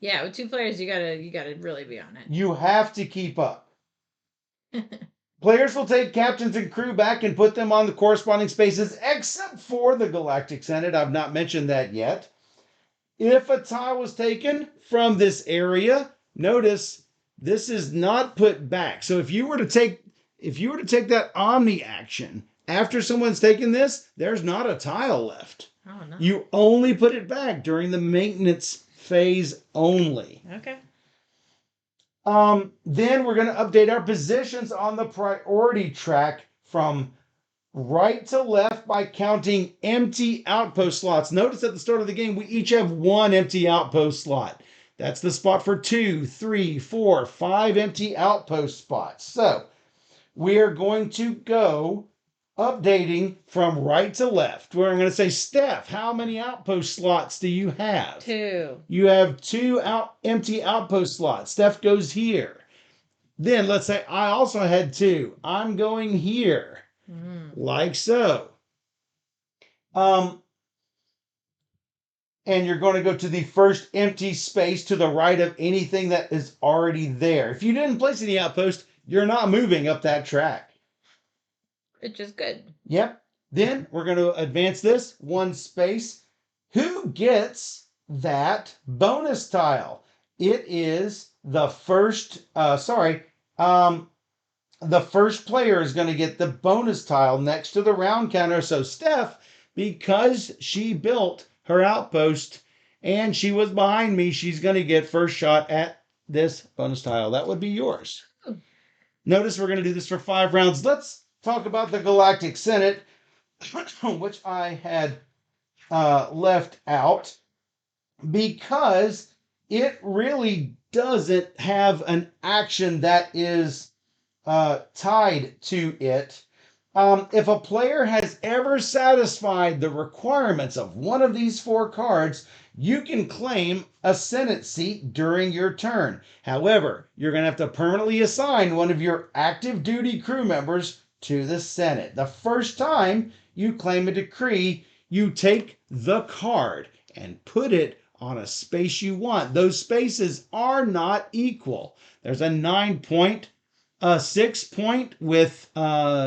[SPEAKER 1] Yeah, with 2 players, you gotta really be on it.
[SPEAKER 2] You have to keep up. Players will take captains and crew back and put them on the corresponding spaces, except for the Galactic Senate. I've not mentioned that yet. If a tile was taken from this area, notice this is not put back. So if you were to take that Omni action after someone's taken this, there's not a tile left.
[SPEAKER 1] Oh no.
[SPEAKER 2] You only put it back during the maintenance phase only.
[SPEAKER 1] Okay.
[SPEAKER 2] Then we're going to update our positions on the priority track from right to left by counting empty outpost slots. Notice at the start of the game, we each have 1 empty outpost slot. That's the spot for 2, 3, 4, 5 empty outpost spots. So we are going to go updating from right to left. We're going to say, Steph, how many outpost slots do you have?
[SPEAKER 1] 2.
[SPEAKER 2] You have 2 empty outpost slots. Steph goes here. Then let's say I also had 2. I'm going here. Like so. And you're going to go to the first empty space to the right of anything that is already there. If you didn't place any outpost, you're not moving up that track.
[SPEAKER 1] Which is good.
[SPEAKER 2] Yep. Then we're going to advance this 1 space. Who gets that bonus tile? It is the first, the first player is going to get the bonus tile next to the round counter. So Steph, because she built her outpost and she was behind me, she's going to get first shot at this bonus tile. That would be yours. Notice we're going to do this for 5 rounds. Let's talk about the Galactic Senate, which I had left out because it really doesn't have an action that is tied to it. If a player has ever satisfied the requirements of one of these 4 cards, you can claim a Senate seat during your turn. However, you're going to have to permanently assign one of your active duty crew members to the Senate. The first time you claim a decree, you take the card and put it on a space you want. Those spaces are not equal. There's a 9-point, a 6-point with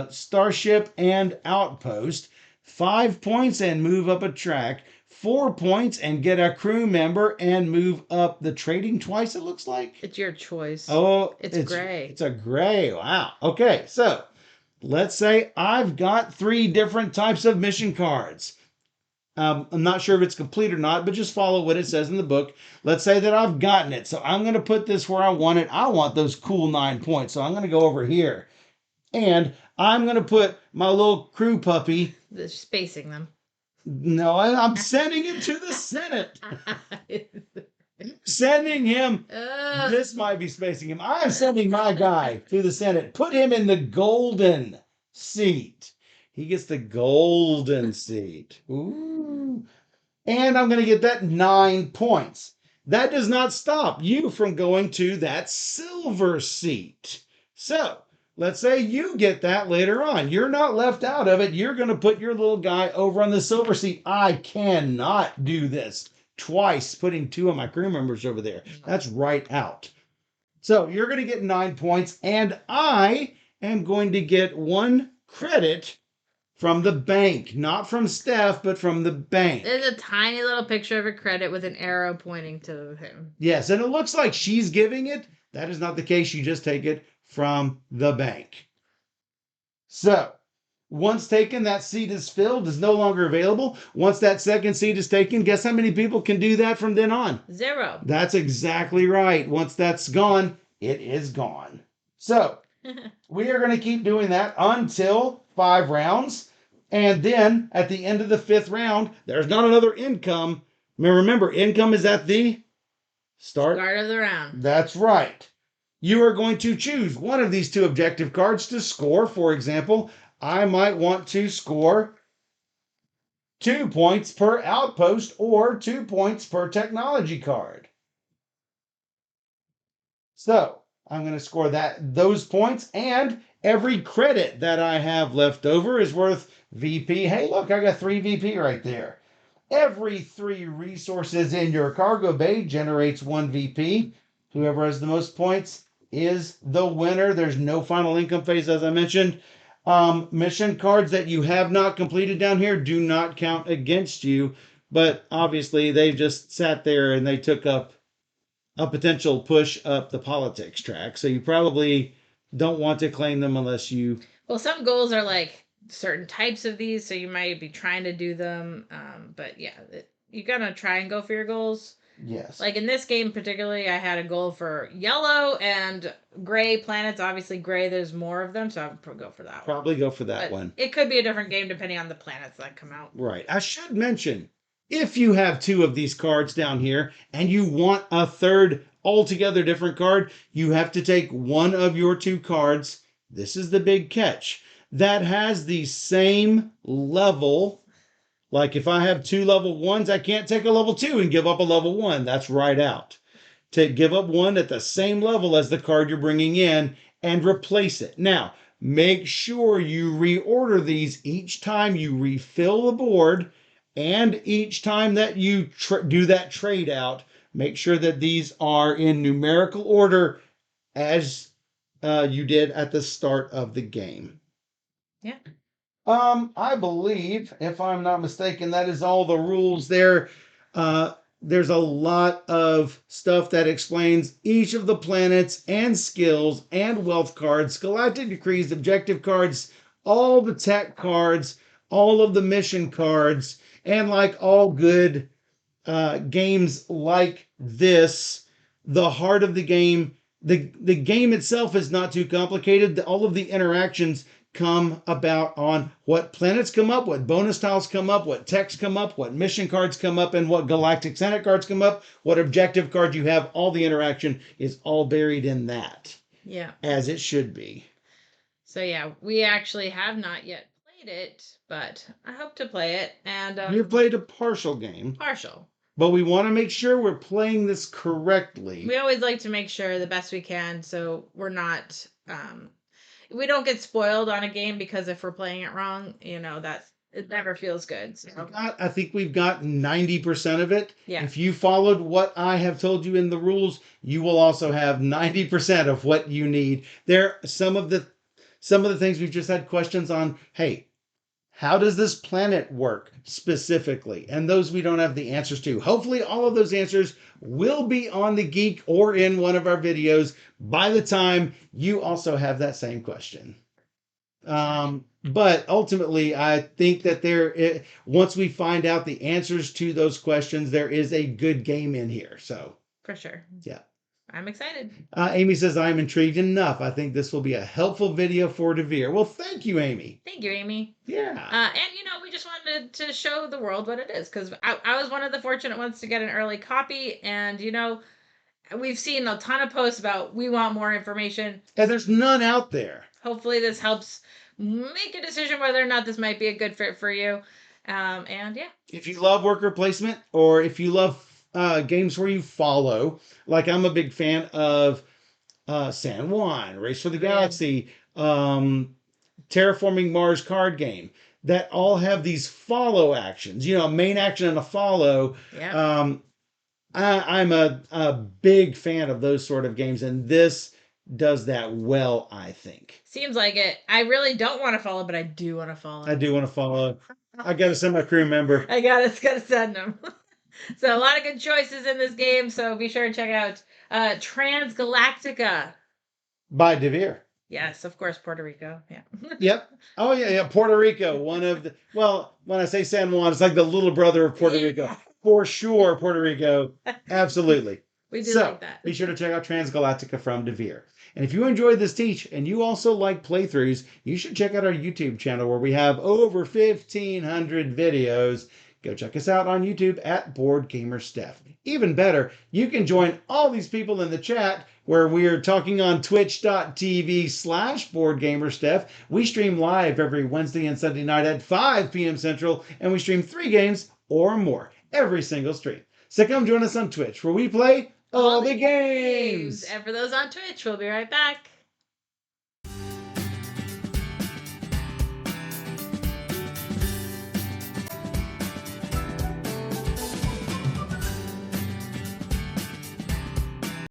[SPEAKER 2] Starship and Outpost, 5 points and move up a track, 4 points and get a crew member and move up the trading twice, it looks like.
[SPEAKER 1] It's your choice.
[SPEAKER 2] Oh,
[SPEAKER 1] it's gray.
[SPEAKER 2] It's a gray. Wow. Okay, so let's say I've got 3 different types of mission cards. I'm not sure if it's complete or not, but just follow what it says in the book. Let's say that I've gotten it. So I'm going to put this where I want it. I want those cool 9 points. So I'm going to go over here. And I'm going to put my little crew puppy.
[SPEAKER 1] They're spacing them.
[SPEAKER 2] No, I'm sending him to the Senate. Sending him. This might be spacing him. I'm sending my guy to the Senate. Put him in the golden seat. He gets the golden seat. Ooh. And I'm going to get that 9 points. That does not stop you from going to that silver seat. So, let's say you get that later on. You're not left out of it. You're going to put your little guy over on the silver seat. I cannot do this twice, putting 2 of my crew members over there. That's right out. So, you're going to get 9 points, and I am going to get 1 credit from the bank, not from Steph, but from the bank.
[SPEAKER 1] There's a tiny little picture of a credit with an arrow pointing to him.
[SPEAKER 2] Yes, and it looks like she's giving it. That is not the case. You just take it from the bank. So, once taken, that seat is filled, is no longer available. Once that second seat is taken, guess how many people can do that from then on?
[SPEAKER 1] 0.
[SPEAKER 2] That's exactly right. Once that's gone, it is gone. So, we are going to keep doing that until 5 rounds. And then at the end of the 5th round, there's not another income. Remember, income is at the start
[SPEAKER 1] of the round.
[SPEAKER 2] That's right. You are going to choose one of these 2 objective cards to score. For example, I might want to score 2 points per outpost or 2 points per technology card. So I'm going to score those points, and every credit that I have left over is worth VP. Hey, look, I got 3 VP right there. Every 3 resources in your cargo bay generates 1 VP. Whoever has the most points is the winner. There's no final income phase, as I mentioned. Mission cards that you have not completed down here do not count against you, but obviously they just sat there and they took up a potential push up the politics track. So you probably don't want to claim them unless you.
[SPEAKER 1] Well, some goals are like certain types of these, so you might be trying to do them. But yeah, you gotta try and go for your goals.
[SPEAKER 2] Yes.
[SPEAKER 1] Like in this game particularly, I had a goal for yellow and gray planets. Obviously, gray, there's more of them, so I would go for that one.
[SPEAKER 2] Probably go for that
[SPEAKER 1] But
[SPEAKER 2] one.
[SPEAKER 1] it could be a different game depending on the planets that come out.
[SPEAKER 2] Right. I should mention, if you have 2 of these cards down here and you want a third altogether different card, you have to take one of your 2 cards. This is the big catch. That has the same level. Like if I have 2 level 1s, I can't take a level 2 and give up a level 1. That's right out. To give up one at the same level as the card you're bringing in and replace it. Now, make sure you reorder these each time you refill the board and each time that you do that trade out. Make sure that these are in numerical order as you did at the start of the game.
[SPEAKER 1] Yeah.
[SPEAKER 2] I believe, if I'm not mistaken, that is all the rules there. There's a lot of stuff that explains each of the planets and skills and wealth cards, galactic decrees, objective cards, all the tech cards, all of the mission cards, and like all good games like this, the heart of the game, the game itself is not too complicated. All of the interactions come about on what planets come up, what bonus tiles come up, what texts come up, what mission cards come up, and what galactic senate cards come up, what objective card you have. All the interaction is all buried in that.
[SPEAKER 1] Yeah.
[SPEAKER 2] As it should be.
[SPEAKER 1] So yeah, we actually have not yet played it, but I hope to play it. And
[SPEAKER 2] we've played a partial game.
[SPEAKER 1] Partial.
[SPEAKER 2] But we want to make sure we're playing this correctly.
[SPEAKER 1] We always like to make sure the best we can, so we're not we don't get spoiled on a game, because if we're playing it wrong, it never feels good. So.
[SPEAKER 2] I think we've got 90% of it.
[SPEAKER 1] Yeah.
[SPEAKER 2] If you followed what I have told you in the rules, you will also have 90% of what you need. There some of the things we've just had questions on. Hey, how does this planet work specifically? And those we don't have the answers to. Hopefully all of those answers will be on the Geek or in one of our videos by the time you also have that same question. But ultimately, I think that once we find out the answers to those questions, there is a good game in here. So
[SPEAKER 1] for sure.
[SPEAKER 2] Yeah.
[SPEAKER 1] I'm excited.
[SPEAKER 2] Amy says, I'm intrigued enough. I think this will be a helpful video for Devere. Well, thank you, Amy.
[SPEAKER 1] Thank you, Amy.
[SPEAKER 2] Yeah.
[SPEAKER 1] And, we just wanted to show the world what it is, because I was one of the fortunate ones to get an early copy. And, we've seen a ton of posts about we want more information.
[SPEAKER 2] And there's none out there.
[SPEAKER 1] Hopefully this helps make a decision whether or not this might be a good fit for you. And, yeah.
[SPEAKER 2] If you love worker placement, or if you love games where you follow, like I'm a big fan of San Juan, Race for the Galaxy, Terraforming Mars card game, that all have these follow actions, a main action and a follow.
[SPEAKER 1] Yeah.
[SPEAKER 2] I'm a big fan of those sort of games, and this does that well, I think.
[SPEAKER 1] Seems like it. I really don't want to follow, but I do want to follow.
[SPEAKER 2] I do want to follow. I got to send my crew member.
[SPEAKER 1] I gotta send them. So a lot of good choices in this game, so be sure to check out Transgalactica.
[SPEAKER 2] By Devere.
[SPEAKER 1] Yes, of course, Puerto Rico. Yeah.
[SPEAKER 2] Yep. Oh, yeah, Puerto Rico. When I say San Juan, it's like the little brother of Puerto Rico. For sure, Puerto Rico. Absolutely.
[SPEAKER 1] We do like that.
[SPEAKER 2] Be sure to check out Transgalactica from Devere. And if you enjoyed this teach and you also like playthroughs, you should check out our YouTube channel where we have over 1,500 videos. Go check us out on YouTube at Board Gamer Steph. Even better, you can join all these people in the chat where we are talking on twitch.tv/BoardGamerSteph. We stream live every Wednesday and Sunday night at 5 p.m. Central, and we stream 3 games or more every single stream. So come join us on Twitch where we play all the games.
[SPEAKER 1] And for those on Twitch, we'll be right back.